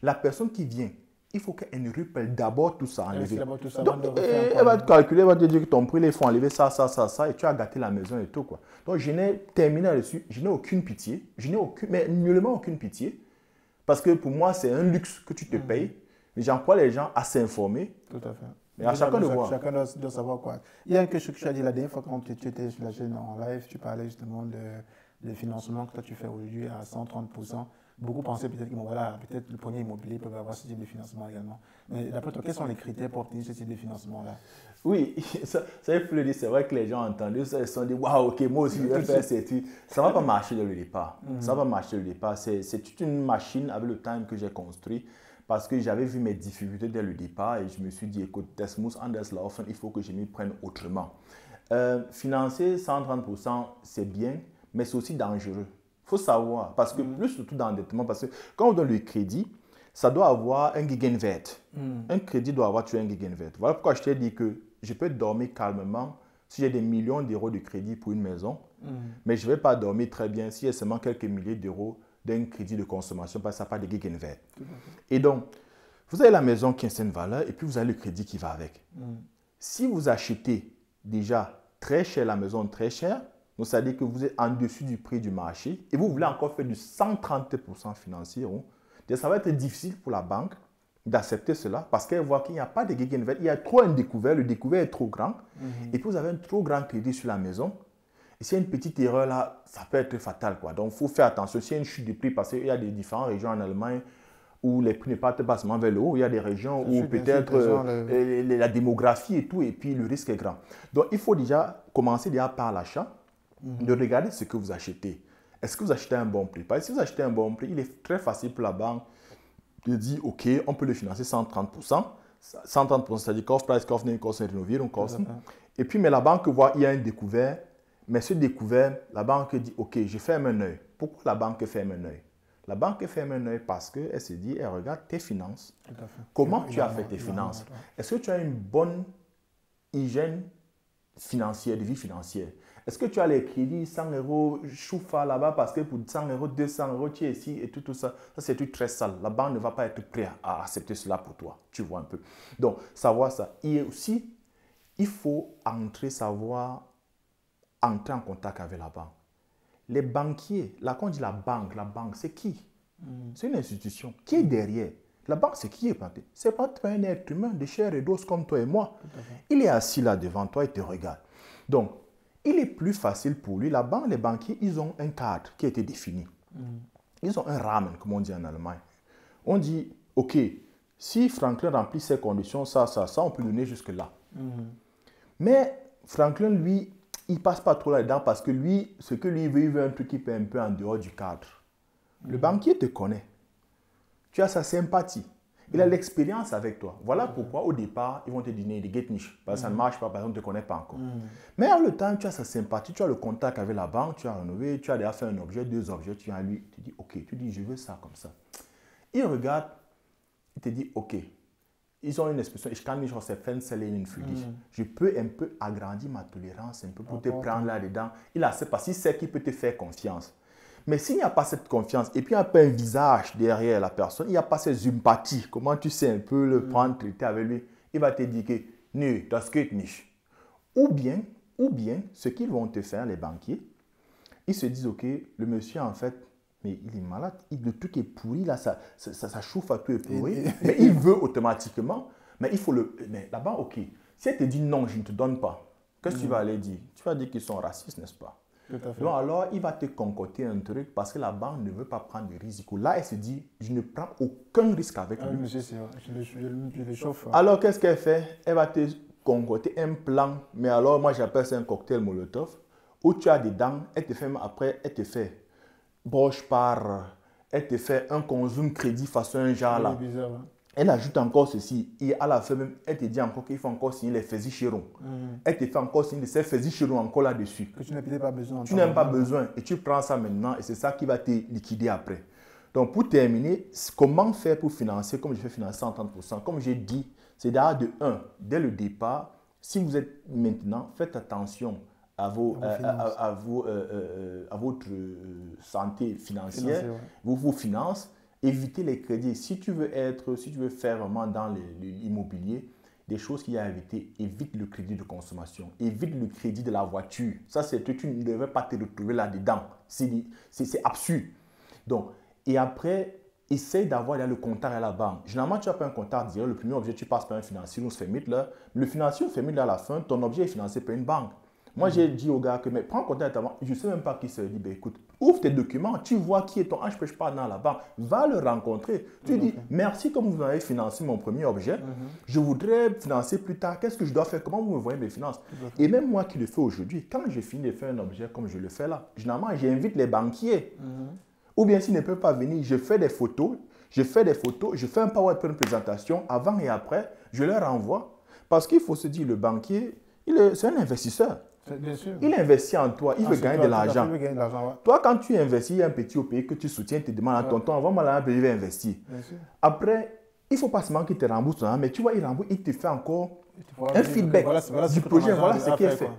La personne qui vient, il faut qu'elle repelle d'abord tout ça, enlever. Donc elle va te calculer, elle va te dire que ton prix, il faut enlever ça, et tu as gâté la maison et tout, quoi. Donc je n'ai terminé là-dessus, je n'ai aucune pitié, mais nullement aucune pitié, parce que pour moi c'est un luxe que tu te payes. J'encourage les gens à s'informer. Tout à fait. Mais à chacun de voir. Chacun doit savoir quoi. Il y a quelque chose que tu as dit la dernière fois quand tu étais sur la chaîne en live, tu parlais justement de financement que toi tu fais aujourd'hui à 130%. Beaucoup pensaient peut-être que bon, voilà, peut-être le premier immobilier peut avoir ce type de financement également. Mais d'après toi, quels sont les critères pour obtenir ce type de financement-là? Oui, ça il faut le dire. C'est vrai que les gens ont entendu ça, ils se sont dit waouh, ok, moi aussi je vais faire cette étude. Ça ne va pas marcher dès le départ. Ça va pas marcher dès le départ. C'est toute une machine avec le temps que j'ai construit parce que j'avais vu mes difficultés dès le départ et je me suis dit écoute, das muss anders laufen, il faut que je m'y prenne autrement. Financer 130%, c'est bien, mais c'est aussi dangereux. Il faut savoir, parce que plus surtout d'endettement, parce que quand on donne le crédit, ça doit avoir un Gegenwert. Un crédit doit avoir un Gegenwert. Voilà pourquoi je t'ai dit que je peux dormir calmement si j'ai des millions d'euros de crédit pour une maison, mais je ne vais pas dormir très bien si j'ai seulement quelques milliers d'euros d'un crédit de consommation parce que ça n'a pas de Gegenwert. Et donc, vous avez la maison qui a une valeur et puis vous avez le crédit qui va avec. Si vous achetez déjà très cher la maison, très cher, donc ça veut dire que vous êtes en dessus du prix du marché et vous voulez encore faire du 130% financier, ça va être difficile pour la banque d'accepter cela parce qu'elle voit qu'il n'y a pas de Gegenwert, il y a trop un découvert, le découvert est trop grand et puis vous avez un trop grand crédit sur la maison. Et s'il y a une petite erreur là, ça peut être fatal, quoi. Donc il faut faire attention. S'il y a une chute de prix, parce qu'il y a des différentes régions en Allemagne où les prix ne partent pas seulement vers le haut, il y a des régions où peut-être la démographie et tout, et puis le risque est grand. Donc il faut déjà commencer déjà par l'achat, de regarder ce que vous achetez. Est-ce que vous achetez un bon prix? Parce que si vous achetez un bon prix, il est très facile pour la banque de dire, OK, on peut le financer 130%. 130%, c'est-à-dire Kaufpreis, Kaufnehmen, Kostenrenovierung, Kosten. Et puis, mais la banque voit qu'il y a un découvert. Mais ce découvert, la banque dit, OK, je ferme un œil. Pourquoi la banque ferme un œil? La banque ferme un œil parce qu'elle se dit, elle regarde tes finances. Comment tu as fait tes finances? Est-ce que tu as une bonne hygiène financière, de vie financière? Est-ce que tu as les crédits 100 euros, choufa là-bas parce que pour 100 euros, 200 euros, tu es ici et tout ça. Ça, c'est tout très sale. La banque ne va pas être prête à accepter cela pour toi. Tu vois un peu. Donc, savoir ça. Et aussi, il faut savoir entrer en contact avec la banque. Les banquiers, là, quand on dit la banque, c'est qui? C'est une institution. Qui est derrière? La banque, c'est qui est planté? C'est pas un être humain de chair et d'os comme toi et moi. Il est assis là devant toi et te regarde. Donc, il est plus facile pour lui. La banque, les banquiers, ils ont un cadre qui a été défini. Ils ont un Rahmen, comme on dit en Allemagne. On dit, OK, si Franklin remplit ces conditions, ça, on peut donner jusque-là. Mais Franklin, lui, il ne passe pas trop là-dedans parce que lui, ce que lui veut, il veut un truc qui est un peu en dehors du cadre. Le banquier te connaît. Tu as sa sympathie. Il a l'expérience avec toi. Voilà pourquoi, au départ, ils vont te donner des get-niches. Parce que ça ne marche pas, parce qu'on ne te connaît pas encore. Mais avec le temps, tu as sa sympathie, tu as le contact avec la banque, tu as rénové, tu as déjà fait un objet, 2 objets, tu as lui, tu dis, OK, tu dis, je veux ça comme ça. Il regarde, il te dit, OK. Ils ont une expression, ich kann mich aus der Fensterlehnen für dich. Je peux un peu agrandir ma tolérance, un peu pour te prendre là-dedans. Il a parce qu'il sait qu'il peut te faire confiance. Mais s'il n'y a pas cette confiance, et puis il n'y a pas un visage derrière la personne, il n'y a pas cette sympathie, comment tu sais un peu le prendre, traiter avec lui, il va te dire que, nö, das geht nicht. Ou bien, ce qu'ils vont te faire, les banquiers, ils se disent, OK, le monsieur, en fait, mais il est malade, le truc est pourri, là, ça chauffe à tout est pourri, mais il veut automatiquement, mais il faut mais là-bas, OK, si elle te dit non, je ne te donne pas, qu'est-ce que tu vas aller dire? Tu vas dire qu'ils sont racistes, n'est-ce pas? Donc alors, il va te concocter un truc parce que la banque ne veut pas prendre de risques. Là, elle se dit, je ne prends aucun risque avec lui. Monsieur, c'est vrai, je le chauffe. Alors, qu'est-ce qu'elle fait? Elle va te concocter un plan, mais alors, moi, j'appelle ça un cocktail Molotov, où tu as dedans, elle te fait, après, elle te fait broche par, elle te fait un consomme crédit façon un genre là. Bizarre, hein? Elle ajoute encore ceci, et à la fin même, elle te dit encore qu'il faut encore signer les faisies chéron. Elle te fait encore signer ces faisies chéron encore là-dessus. Que tu n'as peut-être pas besoin. Tu n'as pas besoin et tu prends ça maintenant et c'est ça qui va te liquider après. Donc pour terminer, comment faire pour financer, comme je fais financer 130%? Comme j'ai dit, c'est d'ailleurs de 1, dès le départ, si vous êtes maintenant, faites attention à votre santé financière, vos finances. Éviter les crédits. Si tu veux faire vraiment dans l'immobilier, des choses qu'il y a à éviter, évite le crédit de consommation, évite le crédit de la voiture. Ça, c'est que tu ne devrais pas te retrouver là-dedans. C'est absurde. Donc, et après, essaye d'avoir le contact à la banque. Généralement, tu n'as pas un contact direct. Le premier objet, tu passes par un financier, on se fait mythe là. Le financier, on se fait mythe là à la fin, ton objet est financé par une banque. Moi, j'ai dit au gars que, mais prends contact avec ta banque. Je ne sais même pas qui c'est. Il dit, ben, écoute, ouvre tes documents, tu vois qui est ton je pas dans la banque. Va le rencontrer. Tu dis, merci comme vous avez financé mon premier objet. Je voudrais financer plus tard. Qu'est-ce que je dois faire? Comment vous me voyez mes finances? Et même moi qui le fais aujourd'hui, quand je finis de faire un objet comme je le fais là, généralement, j'invite les banquiers. Ou bien s'ils ne peuvent pas venir, je fais des photos, je fais un PowerPoint présentation avant et après, je leur envoie. Parce qu'il faut se dire, le banquier, c'est un investisseur. Bien sûr. Il investit en toi, il veut gagner de l'argent. Ouais. Toi, quand tu investis, il y a un petit au pays que tu soutiens, tu demandes à tonton, envoie-moi là, je vais investir. Après, il ne faut pas seulement qu'il te rembourse, hein, mais tu vois, il te fait encore un feedback du projet. Voilà ce qu'il fait.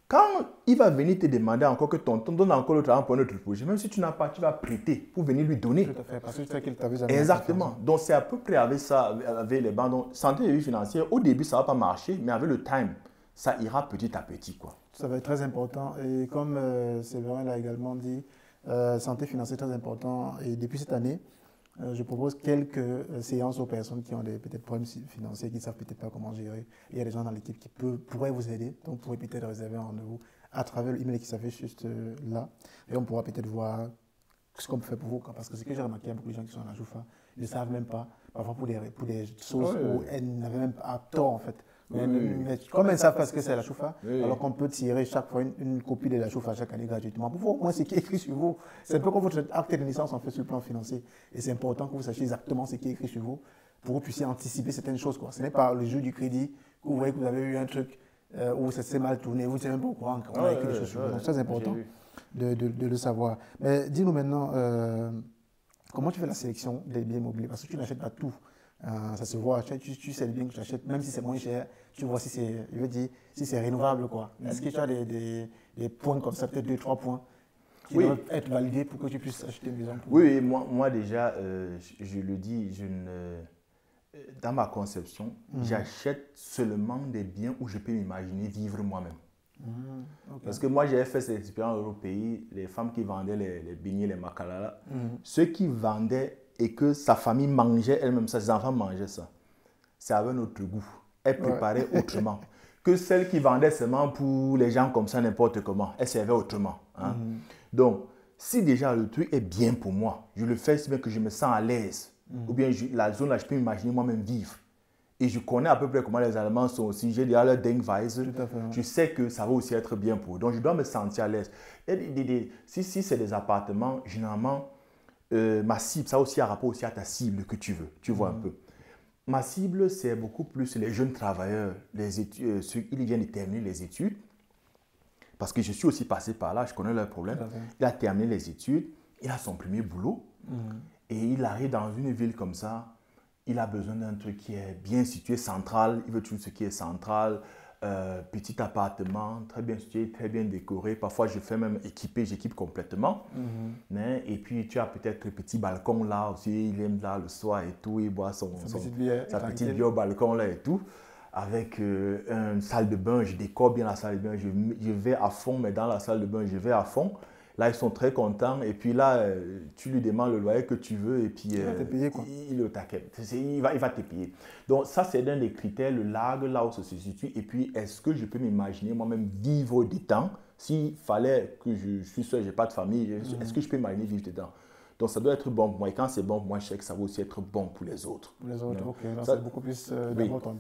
Quand il va venir te demander encore que tonton donne encore le travail pour un autre projet, même si tu n'as pas, tu vas prêter pour venir lui donner. Tout à fait, parce que tu sais qu'il t'avait jamais. Exactement. Donc, c'est à peu près avec ça, avec les banques. Donc, santé et vie financière, au début, ça ne va pas marcher, mais avec le time, ça ira petit à petit, quoi. Ça va être très important. Et comme Séverin l'a également dit, santé financière est très important. Et depuis cette année, je propose quelques séances aux personnes qui ont peut-être problèmes financiers, qui ne savent peut-être pas comment gérer. Il y a des gens dans l'équipe qui pourraient vous aider. Donc, vous pourrez peut-être réserver un rendez-vous à travers l'email qui s'affiche juste là. Et on pourra peut-être voir ce qu'on peut faire pour vous. Parce que ce que j'ai remarqué, il y a beaucoup de gens qui sont à la Joufa, ils ne savent même pas, parfois pour des choses où elles n'avaient même pas tort, en fait. Mais comme elles savent pas ce que c'est la Choufa, alors qu'on peut tirer chaque fois une copie de la Choufa chaque année gratuitement. Pour vous, au moins, ce qui est écrit sur vous, c'est un peu comme votre acte de naissance en fait sur le plan financier. Et c'est important que vous sachiez exactement ce qui est écrit sur vous pour que vous puissiez anticiper certaines choses, quoi. Ce n'est pas le jeu du crédit que vous voyez que vous avez eu un truc où ça s'est mal tourné, vous n'êtes même pas au courant qu'on a écrit des choses sur vous. Donc, c'est très important de le savoir. Mais dis-nous maintenant, comment tu fais la sélection des biens immobiliers? Parce que tu n'achètes pas tout. Ça se voit, tu sais bien que tu achètes, même si c'est moins cher, tu vois si c'est, je veux dire, si c'est rénovable, quoi. Est-ce que tu as des points comme ça, peut-être 2-3 points qui doivent être validés pour que tu puisses acheter une maison? Oui, moi déjà, je le dis, dans ma conception, j'achète seulement des biens où je peux m'imaginer vivre moi-même. Parce que moi, j'avais fait cette expérience au pays, les femmes qui vendaient les beignets, les makalala, ceux qui vendaient et que sa famille mangeait elle-même ça, ses enfants mangeaient ça. C'est avec notre goût. Elle préparait autrement. Que celle qui vendait seulement pour les gens comme ça, n'importe comment. Elle servait autrement. Hein. Donc, si déjà le truc est bien pour moi, je le fais si bien que je me sens à l'aise. Ou bien la zone là, je peux imaginer moi-même vivre. Et je connais à peu près comment les Allemands sont aussi. J'ai déjà leur Denkweise. Je sais que ça va aussi être bien pour eux. Donc, je dois me sentir à l'aise. Si c'est des appartements, généralement, ma cible, ça aussi a rapport aussi à ta cible que tu veux, tu vois un peu. Ma cible, c'est beaucoup plus les jeunes travailleurs, les études, ceux qui viennent de terminer les études, parce que je suis aussi passé par là, je connais leurs problèmes. Il a terminé les études, il a son premier boulot, et il arrive dans une ville comme ça, il a besoin d'un truc qui est bien situé, central, il veut tout ce qui est central, petit appartement, très bien situé, très bien décoré. Parfois, je fais même j'équipe complètement. Et puis, tu as peut-être le petit balcon là aussi. Il aime là le soir et tout. Il boit sa petite bière au balcon là et tout. Avec une salle de bain, je décore bien la salle de bain. Je vais à fond, mais dans la salle de bain, je vais à fond. Là, ils sont très contents. Et puis là, tu lui demandes le loyer que tu veux. Et puis, il va te payer, quoi. Il le taquette. Il va te payer. Donc, ça, c'est l'un des critères, le large, là où ça se situe. Et puis, est-ce que je peux m'imaginer moi-même vivre dedans? S'il fallait que je suis seul, je n'ai pas de famille, est-ce que je peux m'imaginer vivre dedans? Donc, ça doit être bon pour moi. Et quand c'est bon pour moi, je sais que ça va aussi être bon pour les autres. Pour les autres, ok. Là, c'est beaucoup plus d'avoir ton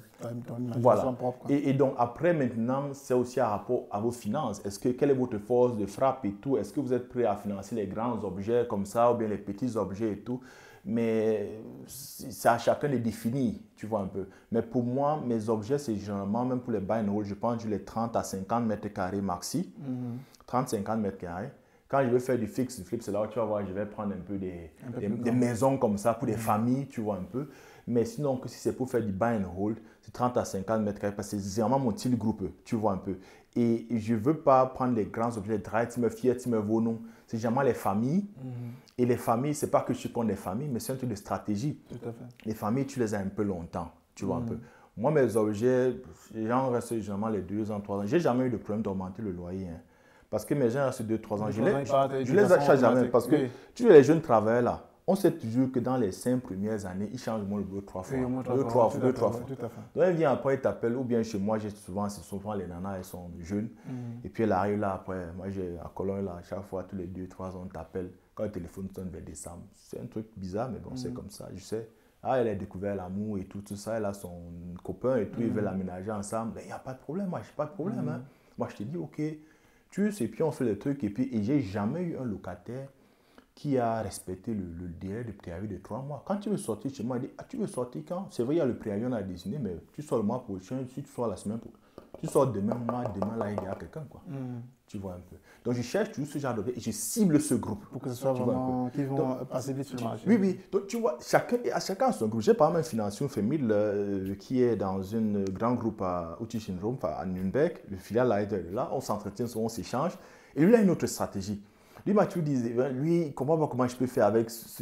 imagination propre. Et donc, après, maintenant, c'est aussi à rapport à vos finances. Quelle est votre force de frappe et tout? Est-ce que vous êtes prêt à financer les grands objets comme ça ou bien les petits objets et tout? Mais c'est à chacun de définir, tu vois un peu. Mais pour moi, mes objets, c'est généralement, même pour les buy and hold, je pense les 30 à 50 mètres carrés maxi. 30-50 mètres carrés. Quand je veux faire du fixe, du flip, c'est là où tu vas voir, je vais prendre un peu des maisons comme ça pour des familles, tu vois un peu. Mais sinon, si c'est pour faire du buy and hold, c'est 30 à 50 mètres carrés parce que c'est vraiment mon style groupe, tu vois un peu. Et je ne veux pas prendre les grands objets, drive, tu me fier, tu me vono. C'est généralement les familles. Et les familles, ce n'est pas que je suis contre les familles, mais c'est un truc de stratégie. Tout à fait. Les familles, tu les as un peu longtemps, tu vois un peu. Moi, mes objets, j'en reste généralement les 2 ans, 3 ans. Je n'ai jamais eu de problème d'augmenter le loyer. Parce que mes gens restent 2-3 ans. Je les achète jamais parce que tu vois les jeunes travailleurs là. on sait toujours que dans les 5 premières années, il change le boulot 3 fois. Oui, au moins 3 fois. 2-3 fois. Tout à fait. Donc, elle vient après, il t'appelle, ou bien chez moi, c'est souvent les nanas, elles sont jeunes. Et puis, elle arrive là après. Moi, à Cologne, là, à chaque fois, tous les 2-3 ans, on t'appelle. Quand le téléphone sonne vers décembre, c'est un truc bizarre, mais bon, c'est comme ça, je sais. Ah, elle a découvert l'amour et tout ça, elle a son copain et tout, ils veulent aménager ensemble. Il n'y a pas de problème, moi, je n'ai pas de problème. Hein. Moi, je te dis, ok, tu sais, et puis on fait le truc. Et puis, j'ai jamais eu un locataire qui a respecté le délai de préavis de 3 mois. Quand tu veux sortir chez moi, il dit, ah, tu veux sortir quand? C'est vrai, il y a le préavis, on a désigné, mais tu sors le mois prochain, si tu sors la semaine prochaine, tu sors demain, demain, là, il y a quelqu'un, quoi. Tu vois un peu. Donc, je cherche toujours ce genre d'objet et je cible ce groupe. Pour que ce soit vraiment qui vont passer vite sur le marché. Oui, oui. Donc, tu vois, chacun a son groupe. J'ai par exemple un financier famille qui est dans un grand groupe à Utichinrom, à Nürnberg. Le filiale là, est là. On s'entretient, on s'échange. Et lui, il a une autre stratégie. Lui, Mathieu disait, lui, comment je peux faire avec ce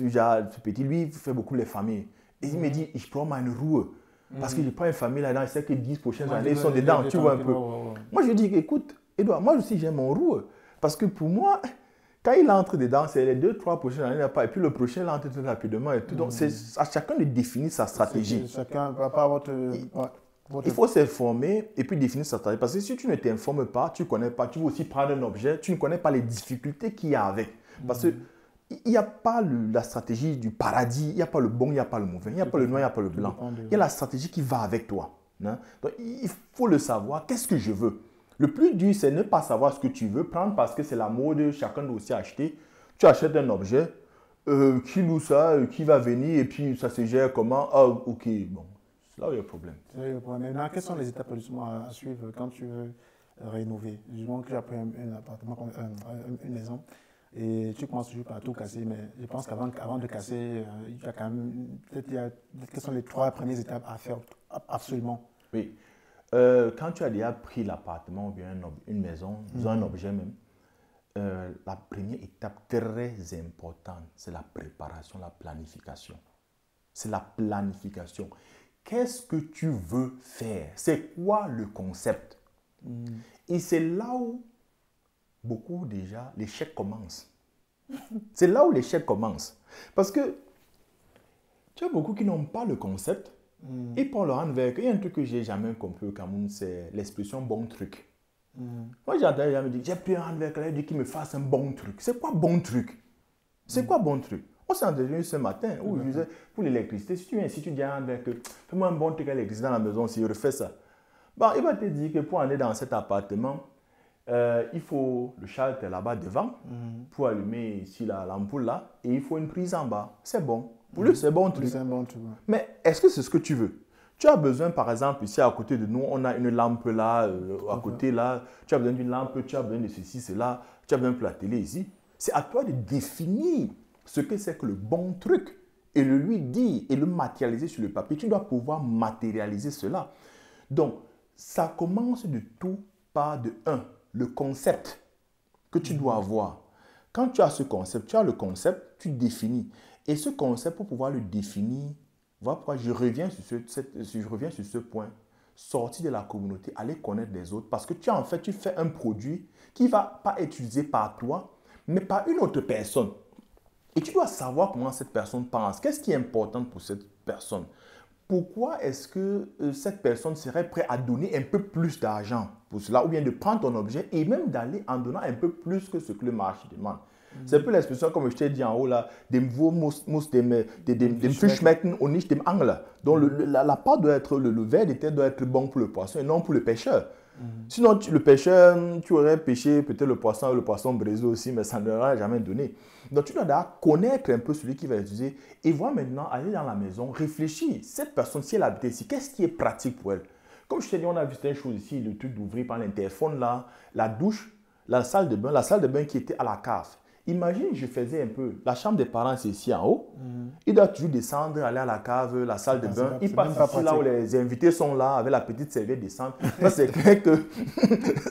petit. Lui, il fait beaucoup les familles. Et il me dit, je prends ma roue. Parce que je prends une famille là-dedans, il sait que 10 prochaines années, ils sont dedans, tu vois un peu. Moi, je lui dis, écoute, Edouard, moi aussi, j'aime mon roue. Parce que pour moi, quand il entre dedans, c'est les 2-3 prochaines années, et puis le prochain, il entre tout rapidement. Et tout. Donc, c'est à chacun de définir sa stratégie. Chacun va pas votre... Il faut s'informer et puis définir sa stratégie. Parce que si tu ne t'informes pas, tu ne connais pas, tu veux aussi prendre un objet, tu ne connais pas les difficultés qu'il y a avec. Parce que il n'y a pas la stratégie du paradis, il n'y a pas le bon, il n'y a pas le mauvais, il n'y a pas le noir, il n'y a pas le blanc. Il y a la stratégie qui va avec toi. Hein? Donc, il faut le savoir. Qu'est-ce que je veux? Le plus dur, c'est ne pas savoir ce que tu veux prendre parce que c'est la mode, chacun doit aussi acheter. Tu achètes un objet, qui loue ça, qui va venir et puis ça se gère comment? Ah, ok, bon, c'est là où il y a le problème. Maintenant, quelles sont les étapes à suivre quand tu veux rénover? Je vois que tu as pris un appartement, une maison, et tu commences toujours par tout casser, mais je pense qu'avant de casser, il y a quand même, quelles sont les 3 premières étapes à faire absolument? Oui. Quand tu as déjà pris l'appartement ou bien une maison, disons un objet même, la première étape très importante, c'est la préparation, la planification. C'est la planification. Qu'est-ce que tu veux faire? C'est quoi le concept? Et c'est là où beaucoup déjà, l'échec commence. C'est là où l'échec commence. Parce que tu as beaucoup qui n'ont pas le concept. Et pour le rendre vers, il y a un truc que j'ai jamais compris au Cameroun, c'est l'expression bon truc. Moi, j'ai entendu me dire, j'ai pris un handwerk, il dit qu'il me fasse un bon truc. C'est quoi bon truc? C'est quoi bon truc? On s'est entendu ce matin où je disais, pour l'électricité, si tu viens ici, tu dis à un handwerk, fais-moi un bon truc à l'électricité dans la maison, si je refais ça. Bon, il va te dire que pour aller dans cet appartement, il faut le charter là-bas devant pour allumer ici l'ampoule là, et il faut une prise en bas. C'est bon. Pour lui, c'est bon truc. Mais est-ce que c'est ce que tu veux? Tu as besoin, par exemple, ici à côté de nous, on a une lampe là, à côté là. Tu as besoin d'une lampe, tu as besoin de ceci, cela. Tu as besoin de la télé ici. C'est à toi de définir ce que c'est que le bon truc et le lui dire et le matérialiser sur le papier. Tu dois pouvoir matérialiser cela. Donc, ça commence de tout par le concept que tu dois avoir. Quand tu as ce concept, tu as le concept, tu définis. Et ce concept, pour pouvoir le définir, voilà pourquoi je reviens sur ce point. Sortir de la communauté, aller connaître les autres. Parce que tu fais un produit qui ne va pas être utilisé par toi, mais par une autre personne. Et tu dois savoir comment cette personne pense. Qu'est-ce qui est important pour cette personne? Pourquoi est-ce que cette personne serait prête à donner un peu plus d'argent pour cela? Ou bien de prendre ton objet et même d'aller en donnant un peu plus que ce que le marché demande. C'est un peu l'expression, comme je t'ai dit en haut, là, dem Fischmecken und nicht dem Angler. Donc, la part doit être, le ver de terre doit être bon pour le poisson et non pour le pêcheur. Sinon, le pêcheur, tu aurais pêché peut-être le poisson brisé aussi, mais ça ne l'aurait jamais donné. Donc, tu dois d'abord connaître un peu celui qui va utiliser et voir maintenant, aller dans la maison, réfléchir. Cette personne, si elle habite ici, qu'est-ce qui est pratique pour elle? Comme je t'ai dit, on a vu une chose ici, le truc d'ouvrir par l'interphone là, la douche, la salle de bain qui était à la cave. Imagine, je faisais un peu, la chambre des parents, c'est ici en haut. Il doit toujours descendre, aller à la cave, la salle de bain. Il passe ici là où les invités sont là, avec la petite serviette descendre. Ça, c'est clair que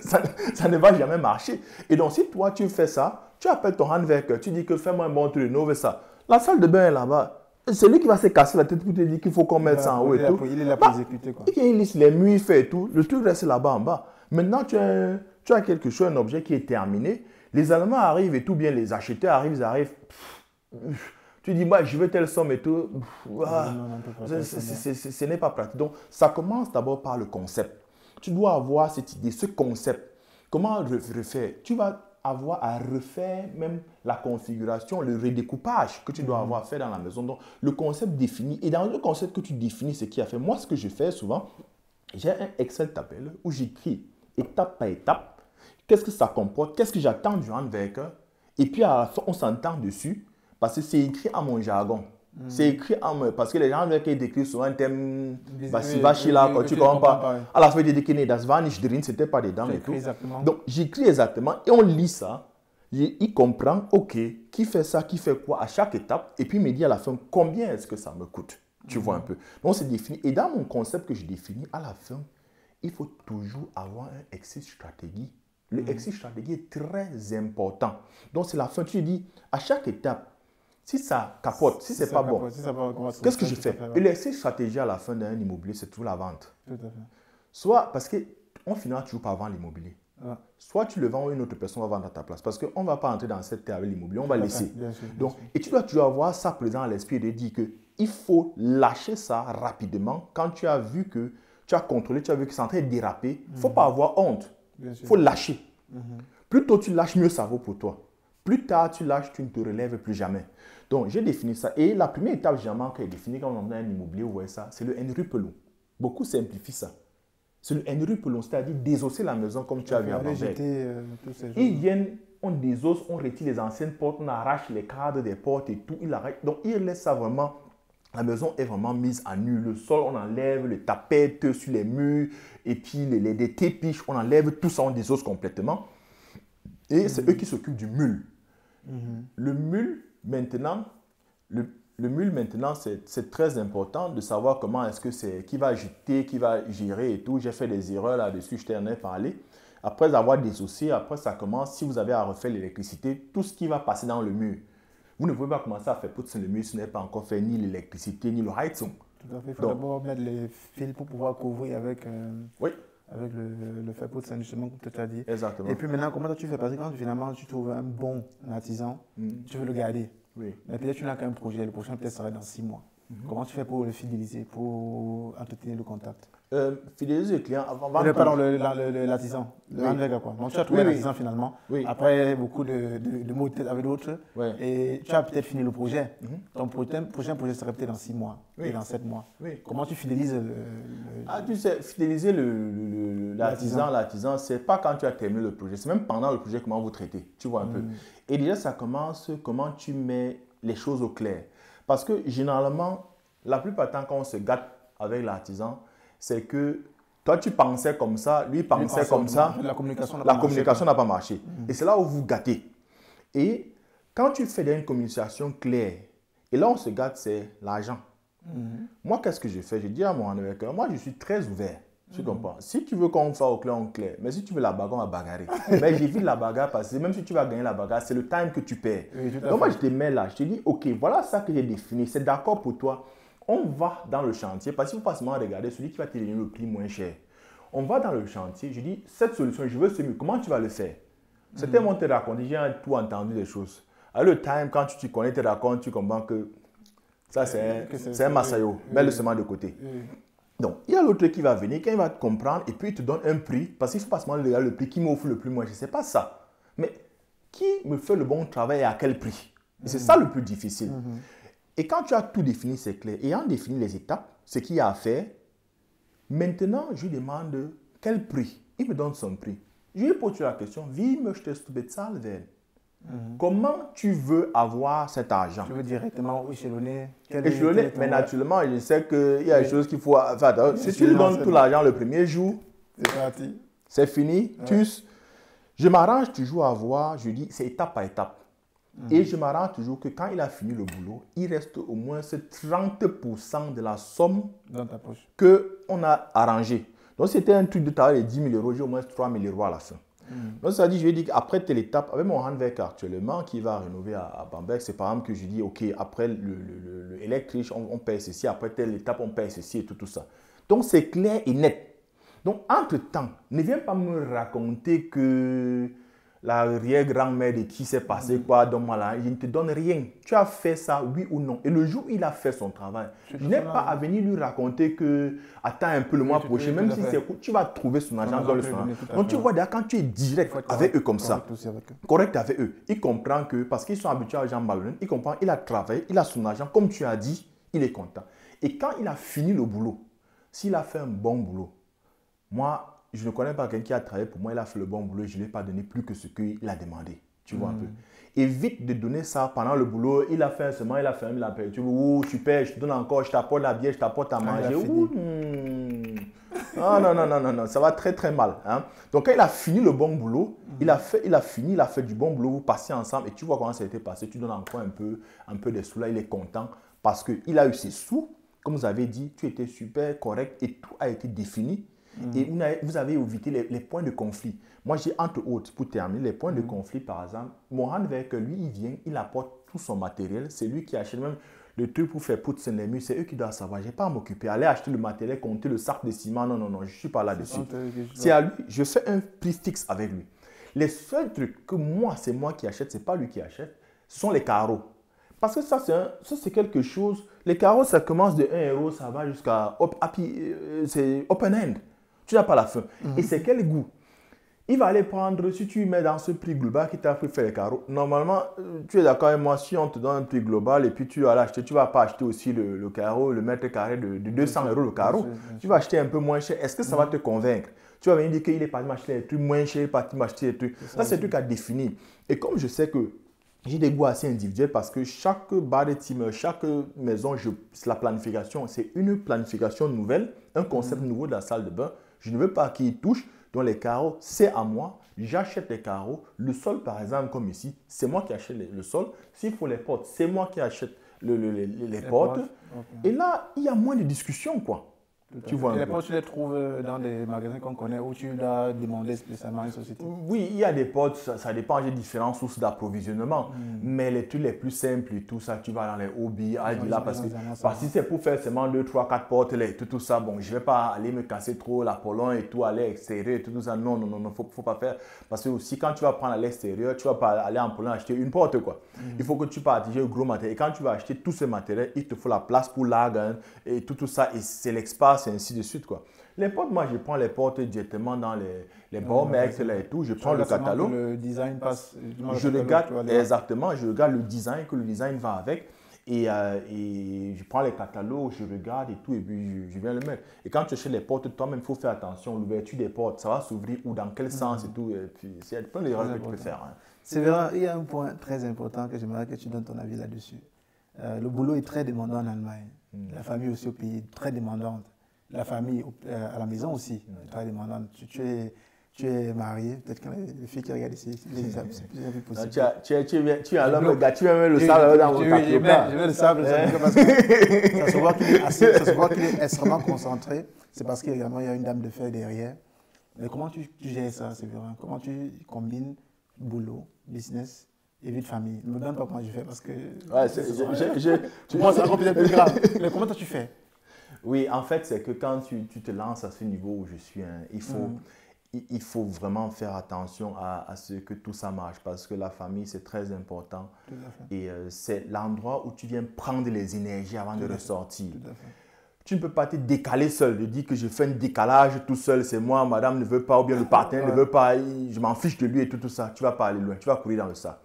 ça ne va jamais marcher. Et donc, si toi, tu fais ça, tu appelles ton handwerker, tu dis que fais-moi un bon truc, rénove ça. La salle de bain est là-bas. C'est lui qui va se casser la tête pour te dire qu'il faut qu'on mette ça en haut et tout. Il est là pour exécuter, quoi. Il lisse les murs, il fait et tout. Le truc reste là-bas en bas. Maintenant, tu as quelque chose, un objet qui est terminé. Les Allemands arrivent et tout bien, les acheteurs arrivent. Tu dis, moi, je veux telle somme et tout. Ce n'est pas pratique. Donc, ça commence d'abord par le concept. Tu dois avoir cette idée, ce concept. Comment refaire? Tu vas avoir à refaire même la configuration, le redécoupage que tu dois avoir fait dans la maison. Donc, le concept défini. Et dans le concept que tu définis, ce qui a fait. Moi, ce que je fais souvent, j'ai un Excel tabelle où j'écris étape par étape. Qu'est-ce que ça comporte? Qu'est-ce que j'attends du handwerker? Et puis, à la fin, on s'entend dessus parce que c'est écrit en mon jargon. C'est écrit en... Parce que les gens qui décrivent souvent un thème... quand tu comprends pas. À la fin, ils disent das war nicht drin, c'était pas dedans et tout. Exactement. Donc, j'écris exactement et on lit ça. Il comprend, OK, qui fait ça, qui fait quoi à chaque étape. Et puis, il me dit à la fin, combien est-ce que ça me coûte? Tu vois un peu. Donc, c'est défini. Et dans mon concept que je définis, à la fin, il faut toujours avoir un exit stratégie. Le exit stratégie est très important. Donc, c'est la fin. Tu dis, à chaque étape, si ça capote, si c'est pas bon, qu'est-ce que je fais? Et l'exit stratégie à la fin d'un immobilier, c'est toujours la vente. Tout à fait. Soit parce qu'on finira toujours par vendre l'immobilier. Soit tu le vends ou une autre personne va vendre à ta place. Parce qu'on ne va pas entrer dans cette terre avec l'immobilier, on va laisser. Bien sûr. Donc, et tu dois toujours avoir ça présent à l'esprit de dire qu'il faut lâcher ça rapidement quand tu as vu que tu as contrôlé, tu as vu que c'est en train de déraper. Il ne faut pas avoir honte. Il faut lâcher. Plus tôt tu lâches, mieux ça vaut pour toi. Plus tard tu lâches, tu ne te relèves plus jamais. Donc, j'ai défini ça. Et la première étape, généralement, qui est définie quand on a un immobilier, vous voyez ça, c'est le Henry Pelon. Beaucoup simplifient ça. C'est le Henry Pelon, c'est-à-dire désosser la maison comme tu as vu avant. Ils viennent, on désosse, on retire les anciennes portes, on arrache les cadres des portes et tout. Donc, ils laissent ça vraiment. La maison est vraiment mise à nu. Le sol, on enlève les tapettes sur les murs et puis les tépiches, on enlève tout ça, on désosse complètement. Et c'est eux qui s'occupent du mule. Le mule, maintenant, c'est très important de savoir comment est-ce que c'est, qui va jeter, qui va gérer et tout. J'ai fait des erreurs là-dessus, je t'en ai parlé. Après avoir désossé, après ça commence, si vous avez à refaire l'électricité, tout ce qui va passer dans le mur. Vous ne pouvez pas commencer à faire pousser le mur si vous n'avez pas encore fait ni l'électricité, ni le heizung. Tout à fait. Il faut d'abord mettre les fils pour pouvoir couvrir avec... Avec le fait pour justement, comme tu as dit. Exactement. Et puis maintenant, comment tu fais? Parce que quand finalement tu trouves un bon artisan, tu veux le garder. Oui. Mais peut-être tu n'as qu'un projet. Le prochain peut-être sera dans 6 mois. Comment tu fais pour le fidéliser, pour entretenir le contact? Fidéliser le client avant... Pardon, l'artisan. Le handwerker, quoi. Donc tu as trouvé l'artisan finalement. Oui. Après beaucoup de mots de tête avec d'autres. Oui. Et tu as peut-être fini le projet. Ton prochain projet serait peut-être dans 6 mois et dans 7 mois. Oui. Comment tu fidélises tu sais, fidéliser l'artisan, c'est pas quand tu as terminé le projet. C'est même pendant le projet comment vous traitez. Tu vois un peu. Et déjà, ça commence comment tu mets les choses au clair. Parce que généralement, la plupart du temps, quand on se gâte avec l'artisan, c'est que toi, tu pensais comme ça, lui pensait comme ça. La communication n'a pas marché. Et c'est là où vous gâtez. Et quand tu fais une communication claire, et là, on se gâte, c'est l'argent. Moi, qu'est-ce que je fais? Je dis à mon handwerker, moi, je suis très ouvert. Tu comprends? Si tu veux qu'on fasse au clair, on clair. Mais si tu veux la bagarre, on va bagarrer. Mais j'évite la bagarre parce que même si tu vas gagner la bagarre, c'est le time que tu perds. Donc moi, je te mets là. Je te dis, OK, voilà ça que j'ai défini. C'est d'accord pour toi. On va dans le chantier parce qu'il ne faut pas seulement regarder celui qui va te donner le prix moins cher. On va dans le chantier. Je dis, cette solution, je veux ce mieux. Comment tu vas le faire? C'était mon te raconter. J'ai tout entendu des choses. À le time, quand tu connais, tu racontes, tu comprends que ça, c'est un massayo. Mets-le seulement de côté. Donc, il y a l'autre qui va venir, quand il va te comprendre, et puis il te donne un prix, parce qu'il ne faut pas seulement regarder le prix, qui m'offre le plus moins, je ne sais pas ça. Mais qui me fait le bon travail et à quel prix? Et c'est ça le plus difficile. Et quand tu as tout défini, c'est clair, et en défini les étapes, ce qu'il y a à faire, maintenant, je lui demande quel prix. Il me donne son prix. Je lui pose la question, wie möchtest du bezahlt werden? Comment tu veux avoir cet argent? Tu veux directement échelonner? Échelonner, mais naturellement, je sais qu'il y a des choses qu'il faut... Enfin, si tu lui donnes tout l'argent le premier jour, c'est parti. C'est fini. Je m'arrange toujours à voir, je dis, c'est étape par étape. Et je m'arrange toujours que quand il a fini le boulot, il reste au moins ce 30% de la somme dans ta poche qu'on a arrangé. Donc, c'était un truc de taille de 10 000 euros, j'ai au moins 3 000 euros à la fin. Donc, ça dit, je lui ai dit qu'après telle étape, avec mon handwerker actuellement, qui va rénover à Bamberg, c'est par exemple que je dis, OK, après le électrique, on paye ceci, après telle étape, on paye ceci et tout ça. Donc, c'est clair et net. Donc, entre-temps, ne viens pas me raconter que l'arrière-grand-mère de qui s'est passé quoi, donne-moi là, il ne te donne rien. Tu as fait ça, oui ou non. Et le jour où il a fait son travail, je n'ai pas à venir lui raconter que attends un peu le mois prochain, même si c'est court, tu vas trouver son argent dans le son. Donc tu vois, quand tu es direct avec eux comme ça, correct avec eux, il comprend que, parce qu'ils sont habitués aux gens malhonnêtes, il comprend, il a travaillé, il a son argent, comme tu as dit, il est content. Et quand il a fini le boulot, s'il a fait un bon boulot, moi, je ne connais pas quelqu'un qui a travaillé pour moi, il a fait le bon boulot, je ne lui ai pas donné plus que ce qu'il a demandé. Tu vois un peu. Évite de donner ça pendant le boulot. Il a fait un semaine, il a fait un, il a payé. Tu vois, super, je te donne encore, je t'apporte la bière, je t'apporte à manger. Non, ça va très très mal. Hein? Donc quand il a fini le bon boulot, il a fait du bon boulot, vous passez ensemble et tu vois comment ça a été passé. Tu donnes encore un peu de sous là, il est content parce qu'il a eu ses sous. Comme vous avez dit, tu étais super correct et tout a été défini. Et vous avez évité les points de conflit. Moi, j'ai entre autres, pour terminer, les points de conflit, par exemple, Mohan veut que lui, il vient, il apporte tout son matériel. C'est lui qui achète même le truc pour faire poudre les murs. C'est eux qui doivent savoir. Je n'ai pas à m'occuper. Aller acheter le matériel, compter le sac de ciment. Non, je ne suis pas là-dessus. C'est à lui. Je fais un prix fixe avec lui. Les seuls trucs que moi, c'est moi qui achète, ce n'est pas lui qui achète, ce sont les carreaux. Parce que ça, c'est quelque chose. Les carreaux, ça commence de 1 euro, ça va jusqu'à c'est open end. Tu n'as pas la fin. Et c'est quel goût? Il va aller prendre, si tu mets dans ce prix global qui t'a fait faire les carreaux, normalement, tu es d'accord avec moi, si on te donne un prix global et puis tu vas l'acheter, tu ne vas pas acheter aussi le carreau, le mètre carré de 200 euros le carreau. Tu vas acheter un peu moins cher. Est-ce que ça va te convaincre? Tu vas venir dire qu'il est parti m'acheter des trucs moins chers, il est parti m'acheter des trucs. Ça, c'est un truc à définir. Et comme je sais que j'ai des goûts assez individuels parce que chaque bar de team, chaque maison, la planification, c'est une planification nouvelle, un concept nouveau de la salle de bain. Je ne veux pas qu'il touche. Donc les carreaux, c'est à moi. J'achète les carreaux. Le sol, par exemple, comme ici, c'est moi qui achète le sol. S'il faut les portes, c'est moi qui achète les portes. Okay. Et là, il y a moins de discussions, quoi. Tu vois, et les portes, tu les trouves dans des magasins qu'on connaît ou tu dois demander spécialement à une société? Oui, il y a des portes, ça dépend des différentes sources d'approvisionnement. Mais les trucs les plus simples et tout ça, tu vas dans les hobbies, là, parce que si c'est pour faire seulement 2, 3, 4 portes, tout ça, bon, je ne vais pas aller me casser trop l'Apollon et tout, aller à l'extérieur et tout ça. Non, faut pas faire. Parce que aussi, quand tu vas prendre à l'extérieur, tu ne vas pas aller en Pologne acheter une porte, quoi. Il faut que tu partes acheter un gros matériel. Et quand tu vas acheter tout ce matériel, il te faut la place pour l'argent et tout ça. Et c'est l'espace et ainsi de suite, quoi. Les portes, moi, je prends les portes directement dans les Baumex là et tout. Je prends le catalogue. Le design passe. Je regarde exactement, je regarde le design, que le design va avec. Et je prends les catalogues, je regarde et tout, et puis je viens le mettre. Et quand tu achètes les portes, toi-même, il faut faire attention. L'ouverture des portes, ça va s'ouvrir ou dans quel sens et tout. Et puis, il y a plein d'erreurs que tu peux faire. Hein. C'est vrai, il y a un point très important que j'aimerais que tu donnes ton avis là-dessus. Le boulot est très demandant en Allemagne. La famille aussi au pays est très demandante. La famille à la maison aussi, très demandante. Tu es marié, peut-être que les filles qui regardent ici, c'est plus possible. Tu as l'homme, gars, tu mets le sable dans mon tapis. Je mets le sable, parce que ça se voit qu'il est extrêmement concentré. C'est parce qu'il y a une dame de fer derrière. Mais comment tu gères ça, c'est vrai? Comment tu combines boulot, business et vie de famille? Ne me donne pas comment je fais parce que... Tu moi, c'est encore peut-être plus grave. Mais comment tu fais? Oui, en fait, c'est que quand tu te lances à ce niveau où je suis, hein, il faut vraiment faire attention à ce que tout ça marche parce que la famille, c'est très important. Et c'est l'endroit où tu viens prendre les énergies avant de ressortir. Tu ne peux pas te décaler seul, de dire que je fais un décalage tout seul, c'est moi, madame ne veut pas, ou bien le partenaire ne veut pas, je m'en fiche de lui et tout ça. Tu ne vas pas aller loin, tu vas courir dans le sac.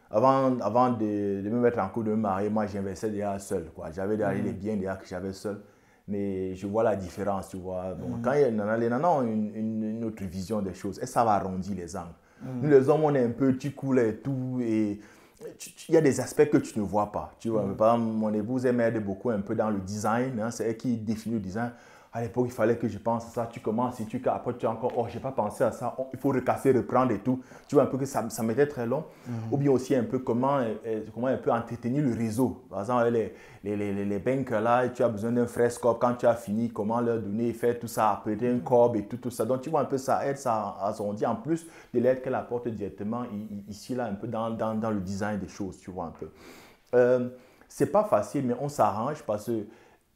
Avant de me mettre en couple, de me marier, moi, j'investissais déjà seul. J'avais déjà les biens déjà que j'avais seul. Mais je vois la différence, tu vois. Bon, quand les nanas ont une autre vision des choses, et ça va arrondir les angles. Nous, les hommes, on est un peu petit cool et tout, et il y a des aspects que tu ne vois pas. Tu vois. Par exemple, mon épouse, elle m'aide beaucoup un peu dans le design. Hein, c'est elle qui définit le design. À l'époque, il fallait que je pense à ça. Tu commences, après tu as encore, oh, je n'ai pas pensé à ça. Il faut recasser, reprendre et tout. Tu vois un peu que ça m'était très long. Ou bien aussi un peu comment un peu entretenir le réseau. Par exemple, les banques là, tu as besoin d'un frais corps. Quand tu as fini, comment leur donner, faire tout ça, apprêter un corps et tout ça. Donc tu vois un peu ça aide, ça arrondit en plus de l'aide qu'elle apporte directement ici là, un peu dans le design des choses, tu vois un peu. C'est pas facile, mais on s'arrange parce que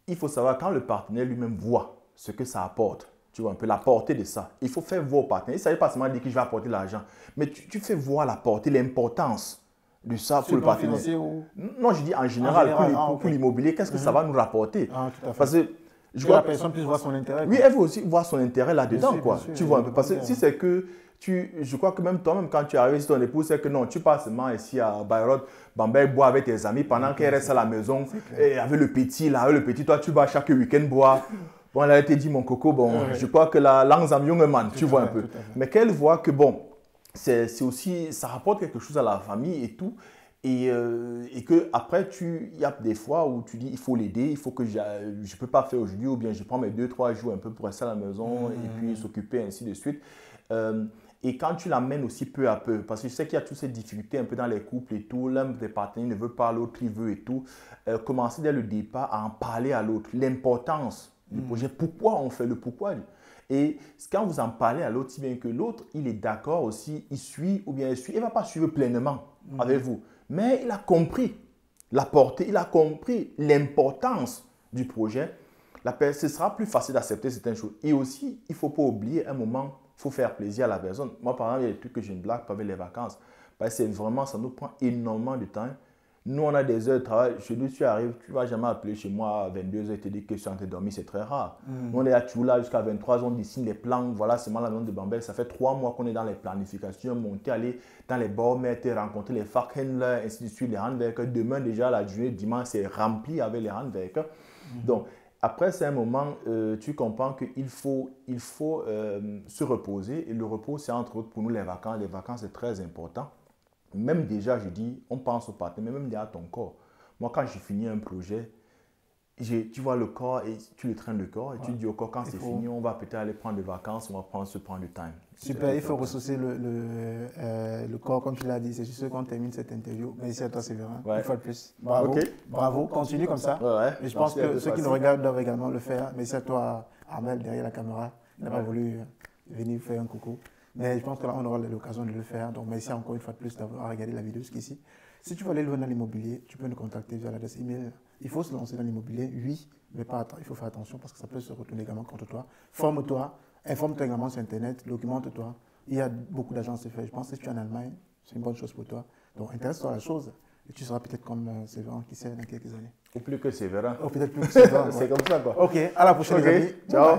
il faut savoir quand le partenaire lui-même voit ce que ça apporte. Tu vois un peu la portée de ça. Il faut faire voir au partenaire. Il ne s'agit pas seulement de dire que je vais apporter l'argent, mais tu fais voir la portée, l'importance de ça pour le partenaire. Ou... Non, je dis en général, pour l'immobilier, qu'est-ce que ça va nous rapporter? Tout à fait. Parce que la personne puisse voir son intérêt. Oui, elle veut aussi voir son intérêt là-dedans, quoi. Bien sûr, tu vois un peu. Parce que si c'est que je crois que même toi-même, quand tu arrives ici, ton épouse, c'est que non, tu passes seulement ici à Bayreuth, Bambay boit avec tes amis pendant qu'elle reste à la maison, et avec le petit, là, avec le petit, toi, tu vas chaque week-end boire. Bon, là, elle te dit, mon coco, bon, je crois que la langue am young man, tu vois un peu. Mais qu'elle voit que, bon, c'est aussi, ça rapporte quelque chose à la famille et tout. Et que après il y a des fois où tu dis il faut l'aider, il faut que je ne peux pas faire aujourd'hui, ou bien je prends mes 2-3 jours un peu pour rester à la maison et puis s'occuper ainsi de suite. Et quand tu l'amènes aussi peu à peu, parce que je sais qu'il y a toutes ces difficultés un peu dans les couples et tout, l'un des partenaires ne veut pas, l'autre il veut et tout, commencer dès le départ à en parler à l'autre, l'importance du projet, pourquoi on fait le pourquoi. Et quand vous en parlez à l'autre, si bien que l'autre, il est d'accord aussi, il suit ou bien il suit, il ne va pas suivre pleinement avec vous. Mais il a compris la portée, il a compris l'importance du projet. Ce sera plus facile d'accepter certaines choses. Et aussi, il ne faut pas oublier un moment, il faut faire plaisir à la personne. Moi, par exemple, il y a des trucs que je ne blague pas avec les vacances. Parce que c'est vraiment, ça nous prend énormément de temps. Nous, on a des heures de travail. Chez nous, tu arrives, tu ne vas jamais appeler chez moi à 22 h et te dire que je suis en train de dormir, c'est très rare. Nous, on est à Tchoula jusqu'à 23 h, on dessine les plans. Voilà, c'est moi la maison de Bambel. Ça fait 3 mois qu'on est dans les planifications, monter, aller dans les bords-mètres, rencontrer les fachhändlers, ainsi de suite, les handwerkers. Demain, déjà, la journée dimanche, c'est rempli avec les handwerkers. Donc, après, c'est un moment, tu comprends qu'il faut se reposer. Et le repos, c'est entre autres pour nous les vacances. Les vacances, c'est très important. Même déjà, je dis, on pense au partenaire, mais même déjà à ton corps. Moi, quand j'ai fini un projet, tu vois le corps et tu le traînes le corps et tu dis au corps, quand c'est fini, on va peut-être aller prendre des vacances, on va se prendre du time. Super, il faut ressourcer le corps, comme tu l'as dit. C'est juste qu'on termine cette interview. Merci à toi, Séverin. Une fois de plus. Bravo. Okay. Bravo, continue comme ça. Et je pense que ceux qui nous regardent doivent également le faire. Merci à toi, Armel, derrière la caméra. Il n'a pas voulu venir faire un coucou. Mais je pense que là, on aura l'occasion de le faire. Donc, merci encore une fois de plus d'avoir regardé la vidéo jusqu'ici. Si tu veux aller loin dans l'immobilier, tu peux nous contacter via l'adresse email. Il faut se lancer dans l'immobilier, oui, mais il faut faire attention parce que ça peut se retourner également contre toi. Forme-toi, informe-toi également sur Internet, documente-toi. Il y a beaucoup d'agences de faire. Je pense que si tu es en Allemagne, c'est une bonne chose pour toi. Donc, intéresse-toi à la chose et tu seras peut-être comme Séverin qui sait dans quelques années. Ou plus que Séverin. Ou peut-être plus que Séverin. C'est comme ça, quoi. Ok, à la prochaine, les amis. Ciao.